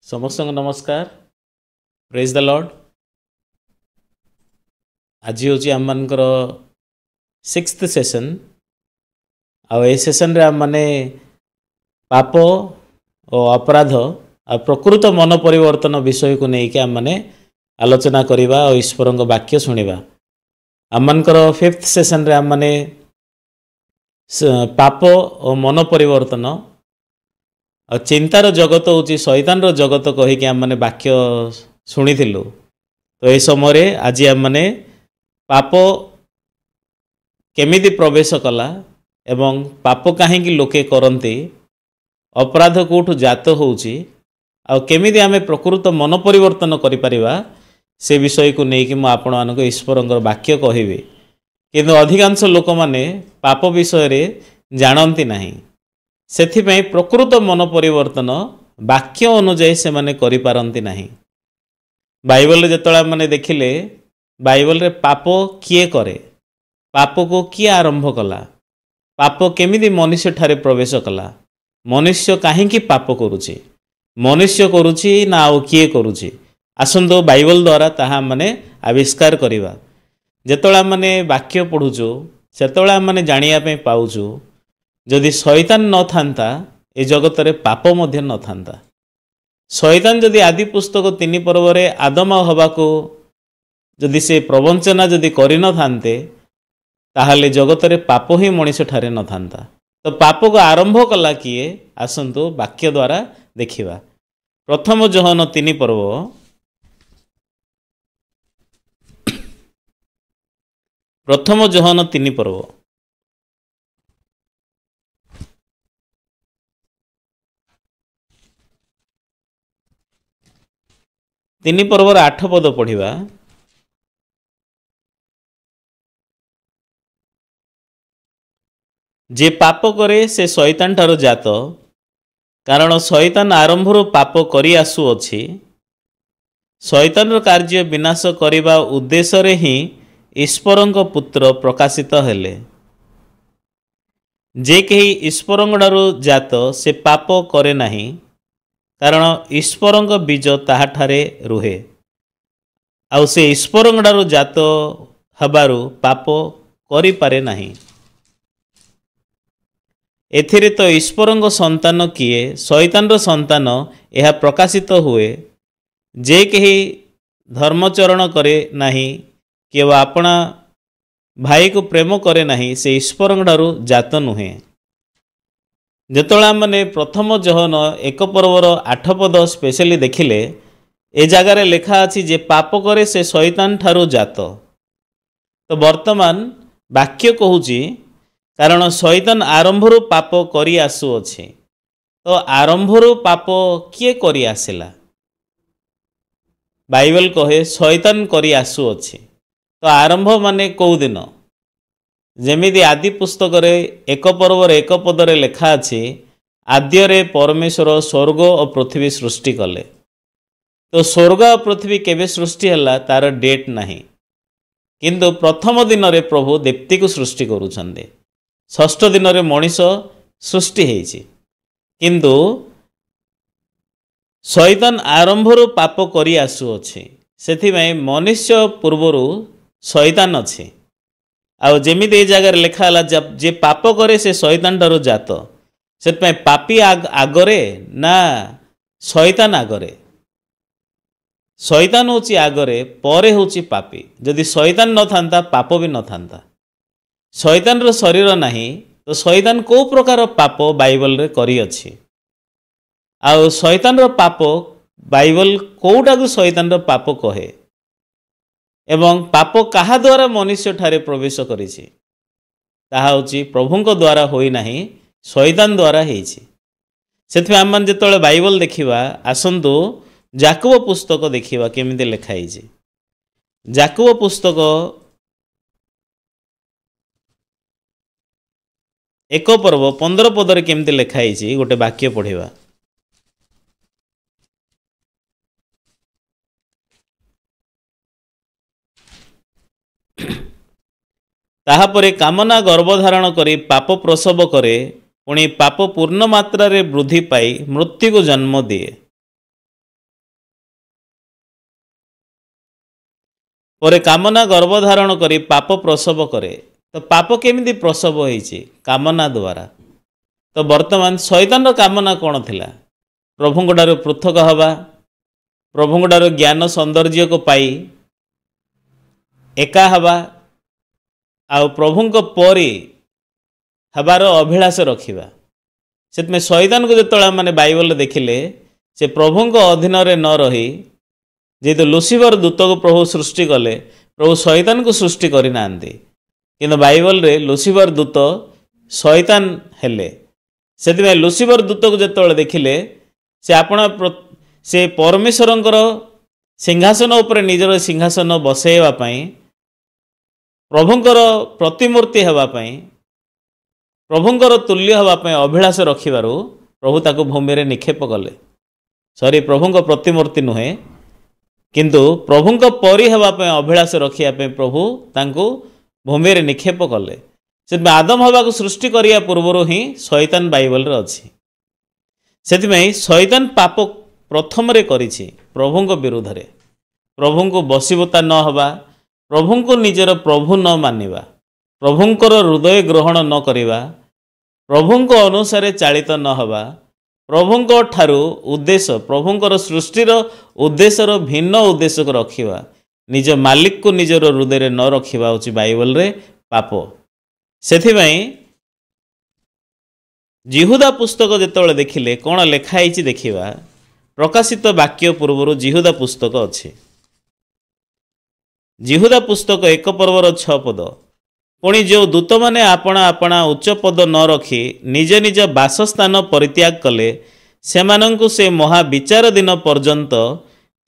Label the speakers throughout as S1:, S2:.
S1: समस्त नमस्कार। Praise the Lord. आज हूँ आम मानकर 6th सेशन। आ सेशन रे आम माने पाप और अपराध आ प्रकृत मन परिवर्तन विषय को लेकिन आम माने आलोचना करवा और ईश्वर वाक्य शुणा। आम मानकर 5th सेशन रे आम माने पाप और मन परिवर्तन और चिंतार जगत हूँ शैतान जगत कहीकि आम मैंने वाक्य शुणी तो ये समय आज आम मैंने पाप केमिति प्रवेश कला एवं पाप कहीं लोके करती अपराध कौटू जात होउची आउ केमिति आम प्रकृत मन परिवर्तन करिपरिबा से विषय को लेकिन मुझे आपण मानक ईश्वर वाक्य कहबी किंतु अधिकांश लोक माने पाप विषय रे जानती नहीं। सेथिपाई प्रकृत मन परिवर्तन वाक्य अनुजाई से माने करि पारंती नहीं। बाइबल जेतला माने देखिले बाइबल रे पाप किए करे, पाप को किए आरंभ कला, पाप केमिति मनुष्य ठारे प्रवेश कला, मनुष्य काहेकि पाप करुछि, मनुष्य करुछि ना आउ किए करुछि। आसंतो बाइबल द्वारा ताहा माने आविष्कार करिवा। जेतला माने वाक्य पढुछु सेतला माने जानिया पे पाउछु जदि शैतान न थांता ए जगत रे पाप मध्य न थांता। शैतान जदि आदि पुस्तक 3 पर्व रे आदम और हवा को जदि से प्रवंचना जदि करि न थांते ताहाले जगत रे पाप ही मनुष्य ठारे न थांता। तो पाप को आरंभ कला किए आसंतु वाक्य द्वारा देखिबा। प्रथम जोहन 3 पर्व प्रथम जोहन 3 पर्व 3 पर्वर 8 पद पढ़िबा। जे पाप करे से शैतान ठारो जात, कारण शैतान आरंभर पाप करि आसु अछि। शैतान कार्य विनाश करिबा उद्देश्य रे ही ईश्वरंक पुत्र प्रकाशित हेले। जे कही ईश्वरंगडारु जात से पाप करे नाही, कारण ईश्वरंक बीज ताहाठारे रुहे आउ से ईश्वरंगडारु जात हबारु पाप करि पारे नाही। एथिरे तो ईश्वरंक संतान किए शैतानर संतान यह प्रकाशित हुए। जे कही धर्मचरण करे नाही कि अपना भाई को प्रेम करे नाही से ईश्वरंगडारु जात नुहे। जेतला माने प्रथम जोहन 1 पर्वर 8 पद स्पेशली देखिले ए जगार लेखा अछि जे पाप करे से शैतान ठारू जात। तो वर्तमान वाक्य कहूची कारण शैतान आरंभरु पाप करि आसु अछि। तो आरंभरु पाप किए करि आसिला? बाइबल कहे शैतान करि आसु अछि। तो आरंभ माने कौ दिन? जेमिति आदि पुस्तक रे 1 पर्वर 1 पद रे लेखा अछि आद्यरे परमेश्वर स्वर्ग और पृथ्वी सृष्टि कले। तो स्वर्ग और पृथ्वी केबे सृष्टि हला तार डेट नाही, किंतु प्रथम दिन रे प्रभु देवती को सृष्टि करूछंदे। षष्ठ दिन रे मनीष सृष्टि हेछि, किंतु शैतान आरंभरु पाप करि आसु अछि। सेथिबाई मनुष्य पूर्वरु शैतान अछि। आउ जेमिति ए जगह लेखा हला जे पाप करे से शैतान ठारू जात। सेतपय पापी आगरे ना शैतान आगरे? शैतान होची आगरे परे होची पापी। जदि शैतान न थांता पाप भी न थांता। शैतान रो शरीर नाही तो शैतान को प्रकार पाप बाइबल रे करी अछि। आउ शैतान रो पाप बाइबल कोउटा को शैतान रो पाप कहे एवं पाप कहा द्वारा मनुष्य ठारे प्रवेश करिछि ताहा होछि प्रभुंक द्वारा होई नाही शैतान द्वारा हेछि। सेथि आम मान जेतले बाइबल देखिबा आसंतु जाकब पुस्तक देखिबा केमिति लेखा हेछि। जाकब पुस्तक 1 पर्व 15 पद रे केमिति लेखा हेछि गोटे वाक्य पढ़िबा। ताहापरे कामना गर्भधारण करी पाप प्रसव करे, पुणी पाप पूर्ण मात्रा रे वृद्धि पाई मृत्यु को जन्म दिए। ପରେ କାମନା ଗର୍ଭଧାରଣ କରି ପାପ ପ୍ରସବ କରେ। ତ ପାପ କେମିତି ପ୍ରସବ ହୋଇଛି? କାମନା ଦ୍ୱାରା। ତ ବର୍ତ୍ତମାନ ଶୈତାନର କାମନା କ'ଣ ଥିଲା? ପ୍ରଭୁଙ୍କଠାରୁ ପୃଥକ ହେବା, ପ୍ରଭୁଙ୍କଠାରୁ ଜ୍ଞାନ ସୌନ୍ଦର୍ଯ୍ୟକୁ ପାଇ ଏକା ହେବା, ଆଉ ପ୍ରଭୁଙ୍କ ପରି ହେବାର ଅଭିଳାଷ ରଖିବା। ସେଥିପାଇଁ ଶୈତାନକୁ ଯେତେବେଳେ ମାନେ ବାଇବଲରେ ଦେଖିଲେ, ସେ ପ୍ରଭୁଙ୍କ ଅଧୀନରେ ନ ରହି, ଯେହେତୁ ଲୁସିଫର ଦୂତକୁ ପ୍ରଭୁ ସୃଷ୍ଟି କଲେ, ପ୍ରଭୁ ଶୈତାନକୁ ସୃଷ୍ଟି କରିନାହାନ୍ତି, କିନ୍ତୁ ବାଇବଲରେ ଲୁସିଫର ଦୂତ ଶୈତାନ ହେଲେ। ସେଥିପାଇଁ ଲୁସିଫର ଦୂତକୁ ଯେତେବେଳେ ଦେଖିଲେ, ସେ ପରମେଶ୍ୱରଙ୍କର ସିଂହାସନ ଉପରେ ନିଜର ସିଂହାସନ ବସାଇବା ପାଇଁ, ପ୍ରଭୁଙ୍କର ପ୍ରତିମୂର୍ତ୍ତି ହେବା ପାଇଁ, ପ୍ରଭୁଙ୍କର ତୁଲ୍ୟ ହେବା ପାଇଁ ଅଭିଳାଷ ରଖିବାରୁ ପ୍ରଭୁ ତାକୁ ଭୂମିରେ ନିକ୍ଷେପ କଲେ। ପ୍ରଭୁଙ୍କ ପ୍ରତିମୂର୍ତ୍ତି ନୁହେଁ, କିନ୍ତୁ ପ୍ରଭୁଙ୍କ ପରି ହେବା ପାଇଁ ଅଭିଳାଷ ରଖିବା ପାଇଁ ପ୍ରଭୁ ତାଙ୍କୁ ଭୂମିରେ ନିକ୍ଷେପ କଲେ। ସେଥିପାଇଁ ଆଦମ ହବାକୁ ସୃଷ୍ଟି କରିବା ପୂର୍ବରୁ ହିଁ ଶୈତାନ ବାଇବଲରେ ଅଛି। ସେଥିପାଇଁ ଶୈତାନ ପାପ ପ୍ରଥମରେ କରିଛି ପ୍ରଭୁଙ୍କ ବିରୁଦ୍ଧରେ। ପ୍ରଭୁଙ୍କୁ ବଶୀଭୂତା ନ ହେବା, ପ୍ରଭୁଙ୍କୁ ନିଜର ପ୍ରଭୁ ନ ମାନିବା, ପ୍ରଭୁଙ୍କର ହୃଦୟ ଗ୍ରହଣ ନ କରିବା, ପ୍ରଭୁଙ୍କ ଅନୁସାରେ ଚାଳିତ ନ ହେବା, ପ୍ରଭୁଙ୍କ ଠାରୁ ଉଦ୍ଦେଶ୍ୟ, ପ୍ରଭୁଙ୍କର ସୃଷ୍ଟିର ଉଦ୍ଦେଶ୍ୟର ଭିନ୍ନ ଉଦ୍ଦେଶ୍ୟକୁ ରଖିବା, ନିଜ ମାଲିକକୁ ନିଜର ହୃଦୟରେ ନ ରଖିବା ହେଉଛି ବାଇବଲରେ ପାପ। ସେଥିପାଇଁ ଜିହୁଦା ପୁସ୍ତକ ଯେତେବେଳେ ଦେଖିଲେ କ'ଣ ଲେଖା ହେଇଛି ଦେଖିବା। ପ୍ରକାଶିତ ବାକ୍ୟ ପୂର୍ବରୁ ଜିହୁଦା ପୁସ୍ତକ ଅଛି। ଜିହୁଦା ପୁସ୍ତକ 1 ପର୍ବର 6 ପଦ। ପୁଣି ଯେଉଁ ଦୂତମାନେ ଆପଣା ଆପଣା ଉଚ୍ଚ ପଦ ନ ରଖି ନିଜ ନିଜ ବାସସ୍ଥାନ ପରିତ୍ୟାଗ କଲେ, ସେମାନଙ୍କୁ ସେ ମହାବିଚାର ଦିନ ପର୍ଯ୍ୟନ୍ତ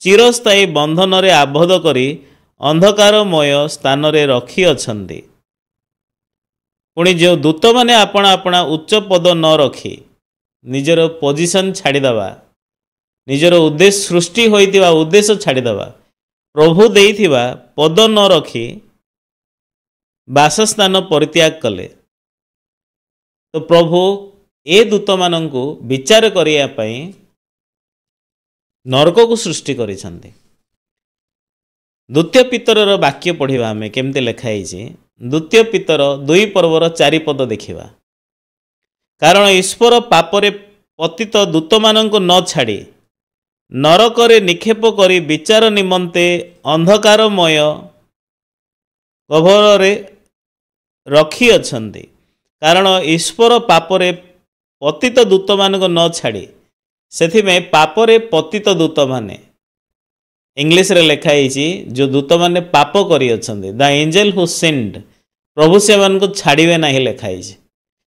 S1: ଚିରସ୍ଥାୟୀ ବନ୍ଧନରେ ଆବଦ୍ଧ କରି ଅନ୍ଧକାରମୟ ସ୍ଥାନରେ ରଖିଅଛନ୍ତି। ପୁଣି ଯେଉଁ ଦୂତମାନେ ଆପଣା ଆପଣା ଉଚ୍ଚ ପଦ ନ ରଖି ନିଜର ପୋଜିସନ୍ ଛାଡ଼ିଦେବା, ନିଜର ଉଦ୍ଦେଶ୍ୟ, ସୃଷ୍ଟି ହୋଇଥିବା ଉଦ୍ଦେଶ୍ୟ ଛାଡ଼ିଦେବା, ପ୍ରଭୁ ଦେଇଥିବା ପଦ ନ ରଖି ବାସସ୍ଥାନ ପରିତ୍ୟାଗ କଲେ, ତ ପ୍ରଭୁ ଏ ଦୂତମାନଙ୍କୁ ବିଚାର କରିବା ପାଇଁ ନରକକୁ ସୃଷ୍ଟି କରିଛନ୍ତି। ଦ୍ୱିତୀୟ ପିତରର ବାକ୍ୟ ପଢ଼ିବା ଆମେ କେମିତି ଲେଖା ହେଇଛି। ଦ୍ୱିତୀୟ ପିତର 2 ପର୍ବର 4 ପଦ ଦେଖିବା। କାରଣ ଈଶ୍ୱର ପାପରେ ପତିତ ଦୂତମାନଙ୍କୁ ନ ଛାଡ଼ି ନରକରେ ନିକ୍ଷେପ କରି ବିଚାର ନିମନ୍ତେ ଅନ୍ଧକାରମୟ ଗହ୍ୱରରେ ରଖିଅଛନ୍ତି। କାରଣ ଈଶ୍ୱର ପାପରେ ପତିତ ଦୂତମାନଙ୍କୁ ନ ଛାଡ଼ି, ସେଥିପାଇଁ ପାପରେ ପତିତ ଦୂତମାନେ, ଇଂଲିଶରେ ଲେଖା ହେଇଛି ଯେଉଁ ଦୂତମାନେ ପାପ କରିଅଛନ୍ତି, ଦ ଏଞ୍ଜେଲ ହୁ ସିନ୍ଡ, ପ୍ରଭୁ ସେମାନଙ୍କୁ ଛାଡ଼ିବେ ନାହିଁ ଲେଖା ହେଇଛି।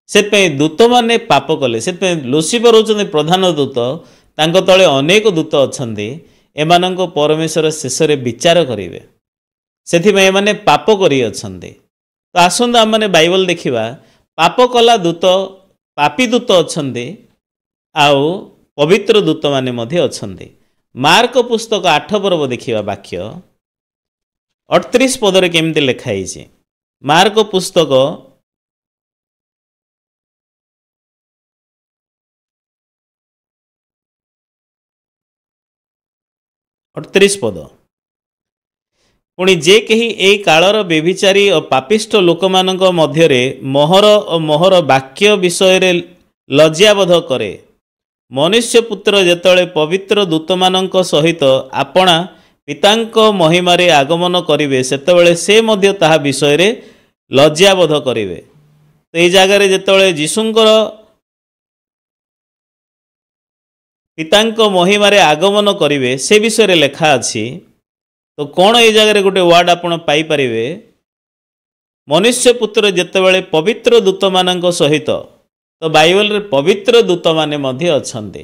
S1: ସେଥିପାଇଁ ଦୂତମାନେ ପାପ କଲେ। ସେଥିପାଇଁ ଲୁସିଫର ହେଉଛନ୍ତି ପ୍ରଧାନ ଦୂତ, ତାଙ୍କ ତଳେ ଅନେକ ଦୂତ ଅଛନ୍ତି। ଏମାନଙ୍କୁ ପରମେଶ୍ୱର ଶେଷରେ ବିଚାର କରିବେ। ସେଥିପାଇଁ ଏମାନେ ପାପ କରିଅଛନ୍ତି। ତ ଆସନ୍ତୁ ଆମମାନେ ବାଇବଲ ଦେଖିବା। ପାପ କଲା ଦୂତ, ପାପୀ ଦୂତ ଅଛନ୍ତି, ଆଉ ପବିତ୍ର ଦୂତମାନେ ମଧ୍ୟ ଅଛନ୍ତି। ମାର୍କ ପୁସ୍ତକ 8 ପର୍ବ ଦେଖିବା ବାକ୍ୟ 38 ପଦରେ କେମିତି ଲେଖା ହେଇଛି। ମାର୍କ ପୁସ୍ତକ 38 ପଦ। ପୁଣି ଯେ କେହି ଏହି କାଳର ବ୍ୟଭିଚାରୀ ଓ ପାପିଷ୍ଠ ଲୋକମାନଙ୍କ ମଧ୍ୟରେ ମୋହର ଓ ମୋହର ବାକ୍ୟ ବିଷୟରେ ଲଜ୍ଜାବୋଧ କରେ, ମନୁଷ୍ୟ ପୁତ୍ର ଯେତେବେଳେ ପବିତ୍ର ଦୂତମାନଙ୍କ ସହିତ ଆପଣା ପିତାଙ୍କ ମହିମାରେ ଆଗମନ କରିବେ, ସେତେବେଳେ ସେ ମଧ୍ୟ ତାହା ବିଷୟରେ ଲଜ୍ଜାବୋଧ କରିବେ। ତ ଏହି ଜାଗାରେ ଯେତେବେଳେ ଯୀଶୁଙ୍କର ପିତାଙ୍କ ମହିମାରେ ଆଗମନ କରିବେ ସେ ବିଷୟରେ ଲେଖା ଅଛି। ତ କ'ଣ এই ଜାଗାରେ ଗୋଟେ ୱାର୍ଡ଼ ଆପଣ ପାଇପାରିବେ, ମନୁଷ୍ୟ ପୁତ୍ର ଯେତେବେଳେ ପବିତ୍ର ଦୂତମାନଙ୍କ ସହିତ, ତ ବାଇବଲରେ ପବିତ୍ର ଦୂତମାନେ ମଧ୍ୟ ଅଛନ୍ତି,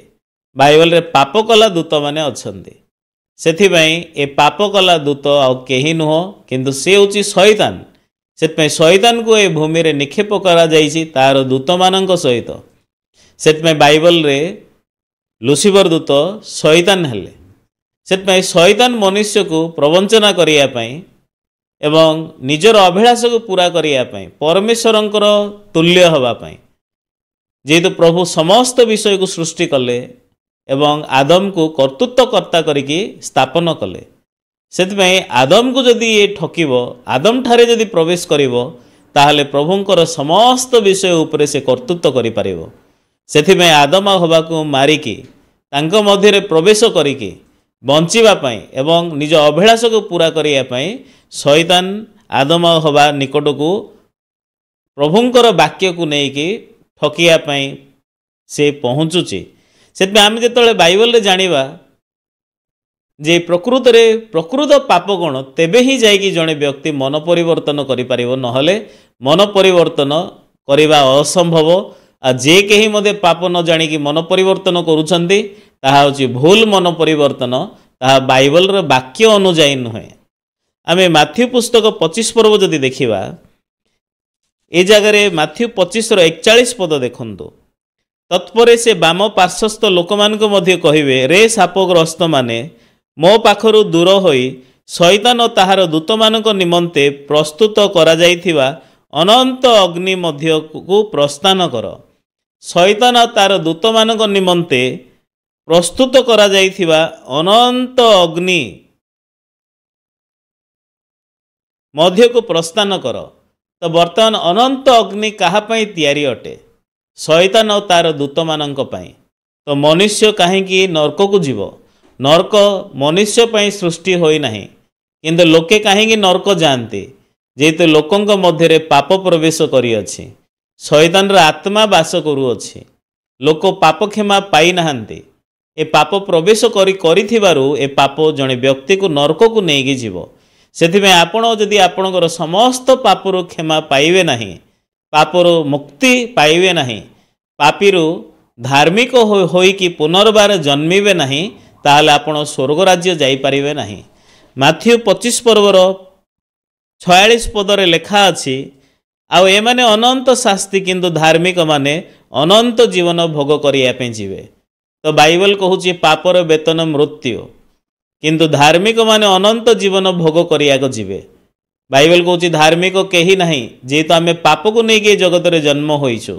S1: ବାଇବଲରେ ପାପ କଲା ଦୂତମାନେ ଅଛନ୍ତି। ସେଥିପାଇଁ ଏ ପାପ କଲା ଦୂତ ଆଉ କେହି ନୁହଁ, କିନ୍ତୁ ସେ ହେଉଛି ଶୈତାନ। ସେଥିପାଇଁ ଶୈତାନକୁ ଏ ଭୂମିରେ ନିକ୍ଷେପ କରାଯାଇଛି ତାର ଦୂତମାନଙ୍କ ସହିତ। ସେଥିପାଇଁ ବାଇବଲରେ ଲୁସିଫର ଦୂତ ଶୈତାନ ହେଲେ। ସେଥିପାଇଁ ଶୈତାନ ମନୁଷ୍ୟକୁ ପ୍ରବଞ୍ଚନା କରିବା ପାଇଁ ଏବଂ ନିଜର ଅଭିଳାଷକୁ ପୂରା କରିବା ପାଇଁ, ପରମେଶ୍ୱରଙ୍କର ତୁଲ୍ୟ ହେବା ପାଇଁ, ଯେହେତୁ ପ୍ରଭୁ ସମସ୍ତ ବିଷୟକୁ ସୃଷ୍ଟି କଲେ ଏବଂ ଆଦମକୁ କର୍ତ୍ତୃତ୍ୱକର୍ତ୍ତା କରିକି ସ୍ଥାପନ କଲେ, ସେଥିପାଇଁ ଆଦମକୁ ଯଦି ଏ ଠକିବ, ଆଦମ ଠାରେ ଯଦି ପ୍ରବେଶ କରିବ, ତାହେଲେ ପ୍ରଭୁଙ୍କର ସମସ୍ତ ବିଷୟ ଉପରେ ସେ କର୍ତ୍ତୃତ୍ୱ କରିପାରିବ। ସେଥିପାଇଁ ଆଦମ ଆଉ ହବାକୁ ମାରିକି ତାଙ୍କ ମଧ୍ୟରେ ପ୍ରବେଶ କରିକି ବଞ୍ଚିବା ପାଇଁ ଏବଂ ନିଜ ଅଭିଳାଷକୁ ପୂରା କରିବା ପାଇଁ ଶୈତାନ ଆଦମ ଆଉ ହବା ନିକଟକୁ ପ୍ରଭୁଙ୍କର ବାକ୍ୟକୁ ନେଇକି ଠକିବା ପାଇଁ ସେ ପହଞ୍ଚୁଛି। ସେଥିପାଇଁ ଆମେ ଯେତେବେଳେ ବାଇବଲରେ ଜାଣିବା ଯେ ପ୍ରକୃତ ପାପ କ'ଣ, ତେବେ ହିଁ ଯାଇକି ଜଣେ ବ୍ୟକ୍ତି ମନ ପରିବର୍ତ୍ତନ କରିପାରିବ, ନହେଲେ ମନ ପରିବର୍ତ୍ତନ କରିବା ଅସମ୍ଭବ। ଆଉ ଯେ କେହି ମଧ୍ୟ ପାପ ନ ଜାଣିକି ମନ ପରିବର୍ତ୍ତନ କରୁଛନ୍ତି, ତାହା ହେଉଛି ଭୁଲ ମନ ପରିବର୍ତ୍ତନ, ତାହା ବାଇବଲର ବାକ୍ୟ ଅନୁଯାୟୀ ନୁହେଁ। ଆମେ ମାଥ୍ୟୁ ପୁସ୍ତକ 25 ପର୍ବ ଯଦି ଦେଖିବା, ଏ ଜାଗାରେ ମାଥ୍ୟୁ 25ର 41 ପଦ ଦେଖନ୍ତୁ। ତତ୍ପରେ ସେ ବାମ ପାର୍ଶ୍ୱସ୍ଥ ଲୋକମାନଙ୍କୁ ମଧ୍ୟ କହିବେ, ରେ ଶାପଗ୍ରସ୍ତ ମାନେ ମୋ ପାଖରୁ ଦୂର ହୋଇ ଶୈତାନ ତାହାର ଦୂତମାନଙ୍କ ନିମନ୍ତେ ପ୍ରସ୍ତୁତ କରାଯାଇଥିବା ଅନନ୍ତ ଅଗ୍ନି ମଧ୍ୟକୁ ପ୍ରସ୍ଥାନ କର। ଶୈତାନ ତାର ଦୂତମାନଙ୍କ ନିମନ୍ତେ ପ୍ରସ୍ତୁତ କରାଯାଇଥିବା ଅନନ୍ତ ଅଗ୍ନି ମଧ୍ୟକୁ ପ୍ରସ୍ଥାନ କର। ତ ବର୍ତ୍ତମାନ ଅନନ୍ତ ଅଗ୍ନି କାହା ପାଇଁ ତିଆରି ଅଟେ? ଶୈତାନ ଓ ତାର ଦୂତମାନଙ୍କ ପାଇଁ। ତ ମନୁଷ୍ୟ କାହିଁକି ନର୍କକୁ ଯିବ? ନର୍କ ମନୁଷ୍ୟ ପାଇଁ ସୃଷ୍ଟି ହୋଇନାହିଁ, କିନ୍ତୁ ଲୋକେ କାହିଁକି ନର୍କ ଯାଆନ୍ତି? ଯେହେତୁ ଲୋକଙ୍କ ମଧ୍ୟରେ ପାପ ପ୍ରବେଶ କରିଅଛି, ଶୈତାନର ଆତ୍ମା ବାସ କରୁଅଛି, ଲୋକ ପାପ କ୍ଷମା ପାଇନାହାନ୍ତି। ଏ ପାପ ପ୍ରବେଶ କରିଥିବାରୁ ଏ ପାପ ଜଣେ ବ୍ୟକ୍ତିକୁ ନର୍କକୁ ନେଇକି ଯିବ। ସେଥିପାଇଁ ଆପଣ ଯଦି ଆପଣଙ୍କର ସମସ୍ତ ପାପରୁ କ୍ଷମା ପାଇବେ ନାହିଁ, ପାପରୁ ମୁକ୍ତି ପାଇବେ ନାହିଁ, ପାପୀରୁ ଧାର୍ମିକ ହୋଇକି ପୁନର୍ବାର ଜନ୍ମିବେ ନାହିଁ, ତାହେଲେ ଆପଣ ସ୍ୱର୍ଗ ରାଜ୍ୟ ଯାଇପାରିବେ ନାହିଁ। ମାଥ୍ୟୁ 25 ପର୍ବର 46 ପଦରେ ଲେଖା ଅଛି, ଆଉ ଏମାନେ ଅନନ୍ତ ଶାସ୍ତି, କିନ୍ତୁ ଧାର୍ମିକମାନେ ଅନନ୍ତ ଜୀବନ ଭୋଗ କରିବା ପାଇଁ ଯିବେ। ତ ବାଇବଲ କହୁଛି ପାପର ବେତନ ମୃତ୍ୟୁ, କିନ୍ତୁ ଧାର୍ମିକମାନେ ଅନନ୍ତ ଜୀବନ ଭୋଗ କରିବାକୁ ଯିବେ। ବାଇବଲ କହୁଛି ଧାର୍ମିକ କେହି ନାହିଁ, ଯେହେତୁ ଆମେ ପାପକୁ ନେଇକି ଏ ଜଗତରେ ଜନ୍ମ ହୋଇଛୁ।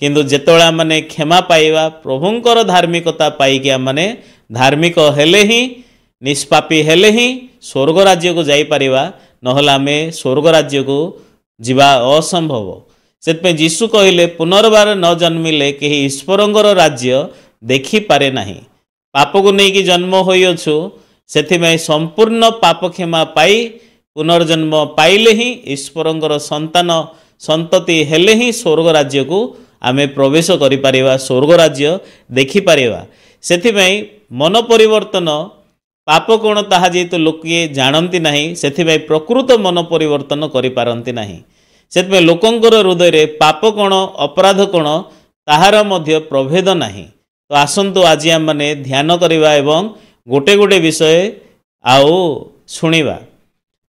S1: କିନ୍ତୁ ଯେତେବେଳେ ଆମେ କ୍ଷମା ପାଇବା, ପ୍ରଭୁଙ୍କର ଧାର୍ମିକତା ପାଇକି ଆମେ ଧାର୍ମିକ ହେଲେ ହିଁ, ନିଷ୍ପାପୀ ହେଲେ ହିଁ ସ୍ୱର୍ଗ ରାଜ୍ୟକୁ ଯାଇପାରିବା, ନହେଲେ ଆମେ ସ୍ୱର୍ଗ ରାଜ୍ୟକୁ ଯିବା ଅସମ୍ଭବ। ସେଥିପାଇଁ ଯୀଶୁ କହିଲେ, ପୁନର୍ବାର ନ ଜନ୍ମିଲେ କେହି ଈଶ୍ୱରଙ୍କର ରାଜ୍ୟ ଦେଖିପାରେ ନାହିଁ। ପାପକୁ ନେଇକି ଜନ୍ମ ହୋଇଅଛୁ, ସେଥିପାଇଁ ସମ୍ପୂର୍ଣ୍ଣ ପାପ କ୍ଷମା ପାଇ ପୁନର୍ଜନ୍ମ ପାଇଲେ ହିଁ ଈଶ୍ୱରଙ୍କର ସନ୍ତତି ହେଲେ ହିଁ ସ୍ୱର୍ଗ ରାଜ୍ୟକୁ ଆମେ ପ୍ରବେଶ କରିପାରିବା, ସ୍ୱର୍ଗ ରାଜ୍ୟ ଦେଖିପାରିବା। ସେଥିପାଇଁ ମନ ପରିବର୍ତ୍ତନ ପାପ କ'ଣ ତାହା ଯେହେତୁ ଲୋକେ ଜାଣନ୍ତି ନାହିଁ, ସେଥିପାଇଁ ପ୍ରକୃତ ମନ ପରିବର୍ତ୍ତନ କରିପାରନ୍ତି ନାହିଁ। ସେଥିପାଇଁ ଲୋକଙ୍କର ହୃଦୟରେ ପାପ କ'ଣ ଅପରାଧ କ'ଣ ତାହାର ମଧ୍ୟ ପ୍ରଭେଦ ନାହିଁ। ତ ଆସନ୍ତୁ ଆଜି ଆମେ ଧ୍ୟାନ କରିବା ଏବଂ ଗୋଟେ ଗୋଟେ ବିଷୟ ଆଉ ଶୁଣିବା।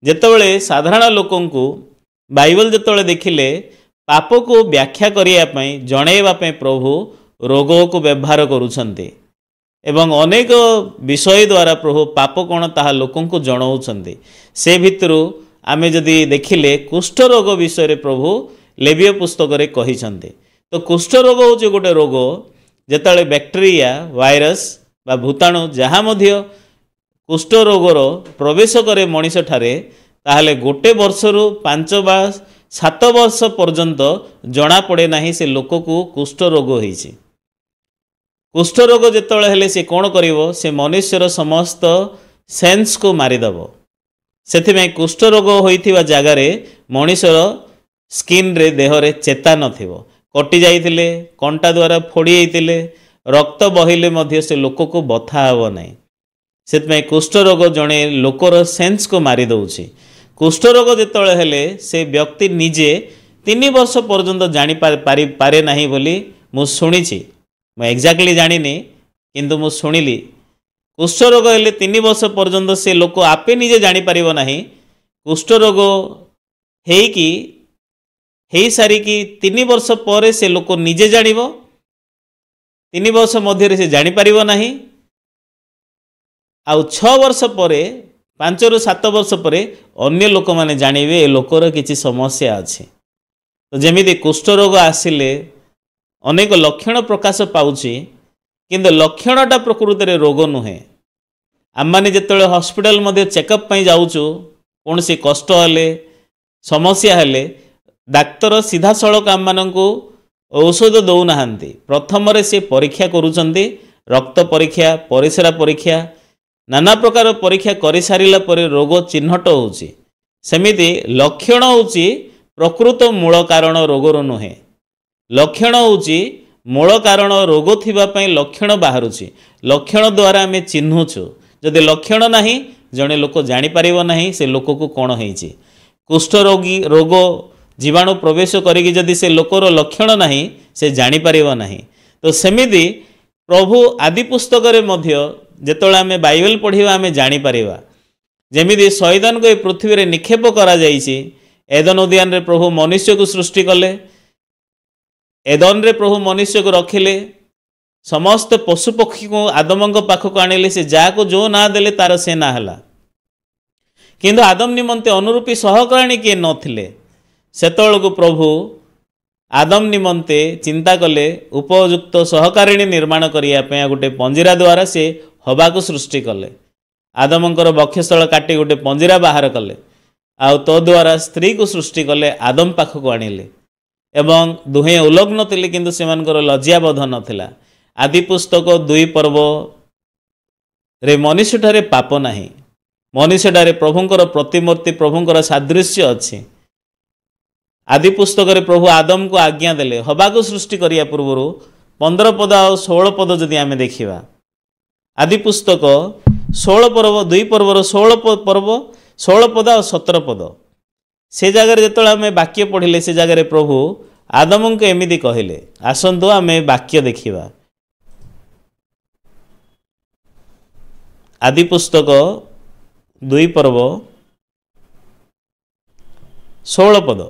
S1: ଯେତେବେଳେ ସାଧାରଣ ଲୋକଙ୍କୁ ବାଇବଲ ଯେତେବେଳେ ଦେଖିଲେ, ପାପକୁ ବ୍ୟାଖ୍ୟା କରିବା ପାଇଁ, ଜଣେଇବା ପାଇଁ ପ୍ରଭୁ ରୋଗକୁ ବ୍ୟବହାର କରୁଛନ୍ତି ଏବଂ ଅନେକ ବିଷୟ ଦ୍ୱାରା ପ୍ରଭୁ ପାପ କ'ଣ ତାହା ଲୋକଙ୍କୁ ଜଣାଉଛନ୍ତି। ସେ ଭିତରୁ ଆମେ ଯଦି ଦେଖିଲେ, କୁଷ୍ଠ ରୋଗ ବିଷୟରେ ପ୍ରଭୁ ଲେବୀୟ ପୁସ୍ତକରେ କହିଛନ୍ତି। ତ କୁଷ୍ଠ ରୋଗ ହେଉଛି ଗୋଟେ ରୋଗ, ଯେତେବେଳେ ବ୍ୟାକ୍ଟେରିଆ, ଭାଇରସ୍ ବା ଭୂତାଣୁ ଯାହା ମଧ୍ୟ କୁଷ୍ଠ ରୋଗର ପ୍ରବେଶ କରେ ମଣିଷଠାରେ, ତାହେଲେ 1 ବର୍ଷରୁ 5 ବା 7 ବର୍ଷ ପର୍ଯ୍ୟନ୍ତ ଜଣାପଡ଼େ ନାହିଁ ସେ ଲୋକକୁ କୁଷ୍ଠ ରୋଗ ହୋଇଛି। କୁଷ୍ଠ ରୋଗ ଯେତେବେଳେ ହେଲେ ସେ କ'ଣ କରିବ? ସେ ମନୁଷ୍ୟର ସମସ୍ତ ସେନ୍ସକୁ ମାରିଦେବ। ସେଥିପାଇଁ କୁଷ୍ଠ ରୋଗ ହୋଇଥିବା ଜାଗାରେ ମଣିଷର ସ୍କିନ୍ରେ, ଦେହରେ ଚେତା ନଥିବ। କଟି ଯାଇଥିଲେ, କଣ୍ଟା ଦ୍ୱାରା ଫୋଡ଼ି ହେଇଥିଲେ, ରକ୍ତ ବହିଲେ ମଧ୍ୟ ସେ ଲୋକକୁ ବଥା ହେବ ନାହିଁ। ସେଥିପାଇଁ କୁଷ୍ଠ ରୋଗ ଜଣେ ଲୋକର ସେନ୍ସକୁ ମାରି ଦେଉଛି। କୁଷ୍ଠ ରୋଗ ଯେତେବେଳେ ହେଲେ ସେ ବ୍ୟକ୍ତି ନିଜେ 3 ବର୍ଷ ପର୍ଯ୍ୟନ୍ତ ଜାଣିପାରେ ନାହିଁ ବୋଲି ମୁଁ ଶୁଣିଛି। ମୁଁ ଏକ୍ଜାକ୍ଟଲି ଜାଣିନି, କିନ୍ତୁ ମୁଁ ଶୁଣିଲି କୁଷ୍ଠ ରୋଗ ହେଲେ 3 ବର୍ଷ ପର୍ଯ୍ୟନ୍ତ ସେ ଲୋକ ଆପେ ନିଜେ ଜାଣିପାରିବ ନାହିଁ। କୁଷ୍ଠ ରୋଗ ହେଇସାରିକି 3 ବର୍ଷ ପରେ ସେ ଲୋକ ନିଜେ ଜାଣିବ। 3 ବର୍ଷ ମଧ୍ୟରେ ସେ ଜାଣିପାରିବ ନାହିଁ। ଆଉ 6 ବର୍ଷ ପରେ, 5ରୁ 7 ବର୍ଷ ପରେ ଅନ୍ୟ ଲୋକମାନେ ଜାଣିବେ ଏ ଲୋକର କିଛି ସମସ୍ୟା ଅଛି। ତ ଯେମିତି କୁଷ୍ଠ ରୋଗ ଆସିଲେ ଅନେକ ଲକ୍ଷଣ ପ୍ରକାଶ ପାଉଛି, କିନ୍ତୁ ଲକ୍ଷଣଟା ପ୍ରକୃତରେ ରୋଗ ନୁହେଁ। आमने जिते हॉस्पिटल मध्य चेकअप पई जाऊचु कौन सी कष्ट हेले समस्या हेले डाक्तर सीधा सड़क आम मानू औषध दौना प्रथम से परीक्षा करुचंती रक्त परीक्षा परिस्रा परीक्षा नाना प्रकार परीक्षा कर सारा पर रोग चिन्हट होची सेमिति लक्षण होची प्रकृत मूल कारण रोगर नुहे लक्षण होची मूल कारण रोग थिबा लक्षण बाहरुची लक्षण द्वारा आम चिन्हुचु जदि लक्षण नहीं जड़े लोक जापर ना से लोक को कौन होती कुष्ठ रोगी रोग जीवाणु प्रवेश करी जदि से लोकर लक्षण नहीं से जापर ना तो सेमिति प्रभु आदि पुस्तक जिते आम बाइबल पढ़ा आम जापर जमीदी शैतान को पृथ्वी में निक्षेप करा एदन उद्यान रे प्रभु मनुष्य को सृष्टि कले एदन रे प्रभु मनुष्य को रखिले समस्त पशु पक्षी को आदम पाखक आणिले से जा को जो ना देले तार से ना हला किंतु आदम निमंते अनुरूपी सहकर्णी किए नथिले सेतळको प्रभु आदम निमंते चिंता कले उपयुक्त सहकारिणी निर्माण करिया गोटे पंजीरा द्वारा से हवा को सृष्टि कले आदमंकर बक्षस्थल काटी गोटे पंजीरा बाहर कले आ तो द्वारा स्त्री को सृष्टि कले आदम पाखक आणिले एवं दुहे उलग्न थिले किंतु सेमानकर लज्जाबोध नथिला आदि पुस्तक 2 पर्व रे मनुष्य ठारे पाप नाही मनुष्य ठारे प्रभुंकर प्रतिमूर्ति प्रभुंकर सादृश्य अच्छी आदि पुस्तक रे प्रभु आदम को आज्ञा देले हवा को सृष्टि करिया पूर्व 15 पद और 16 पद जदि आम देखा आदि पुस्तक 16 पर्व 2 पर्वर 16 पर्व 16 पद और 17 पद से जगार जो आम वाक्य पढ़िले से जगार प्रभु आदम को एमती कहले आसतु आम वाक्य देखा आदि पुस्तक 2 पर्व 16 पद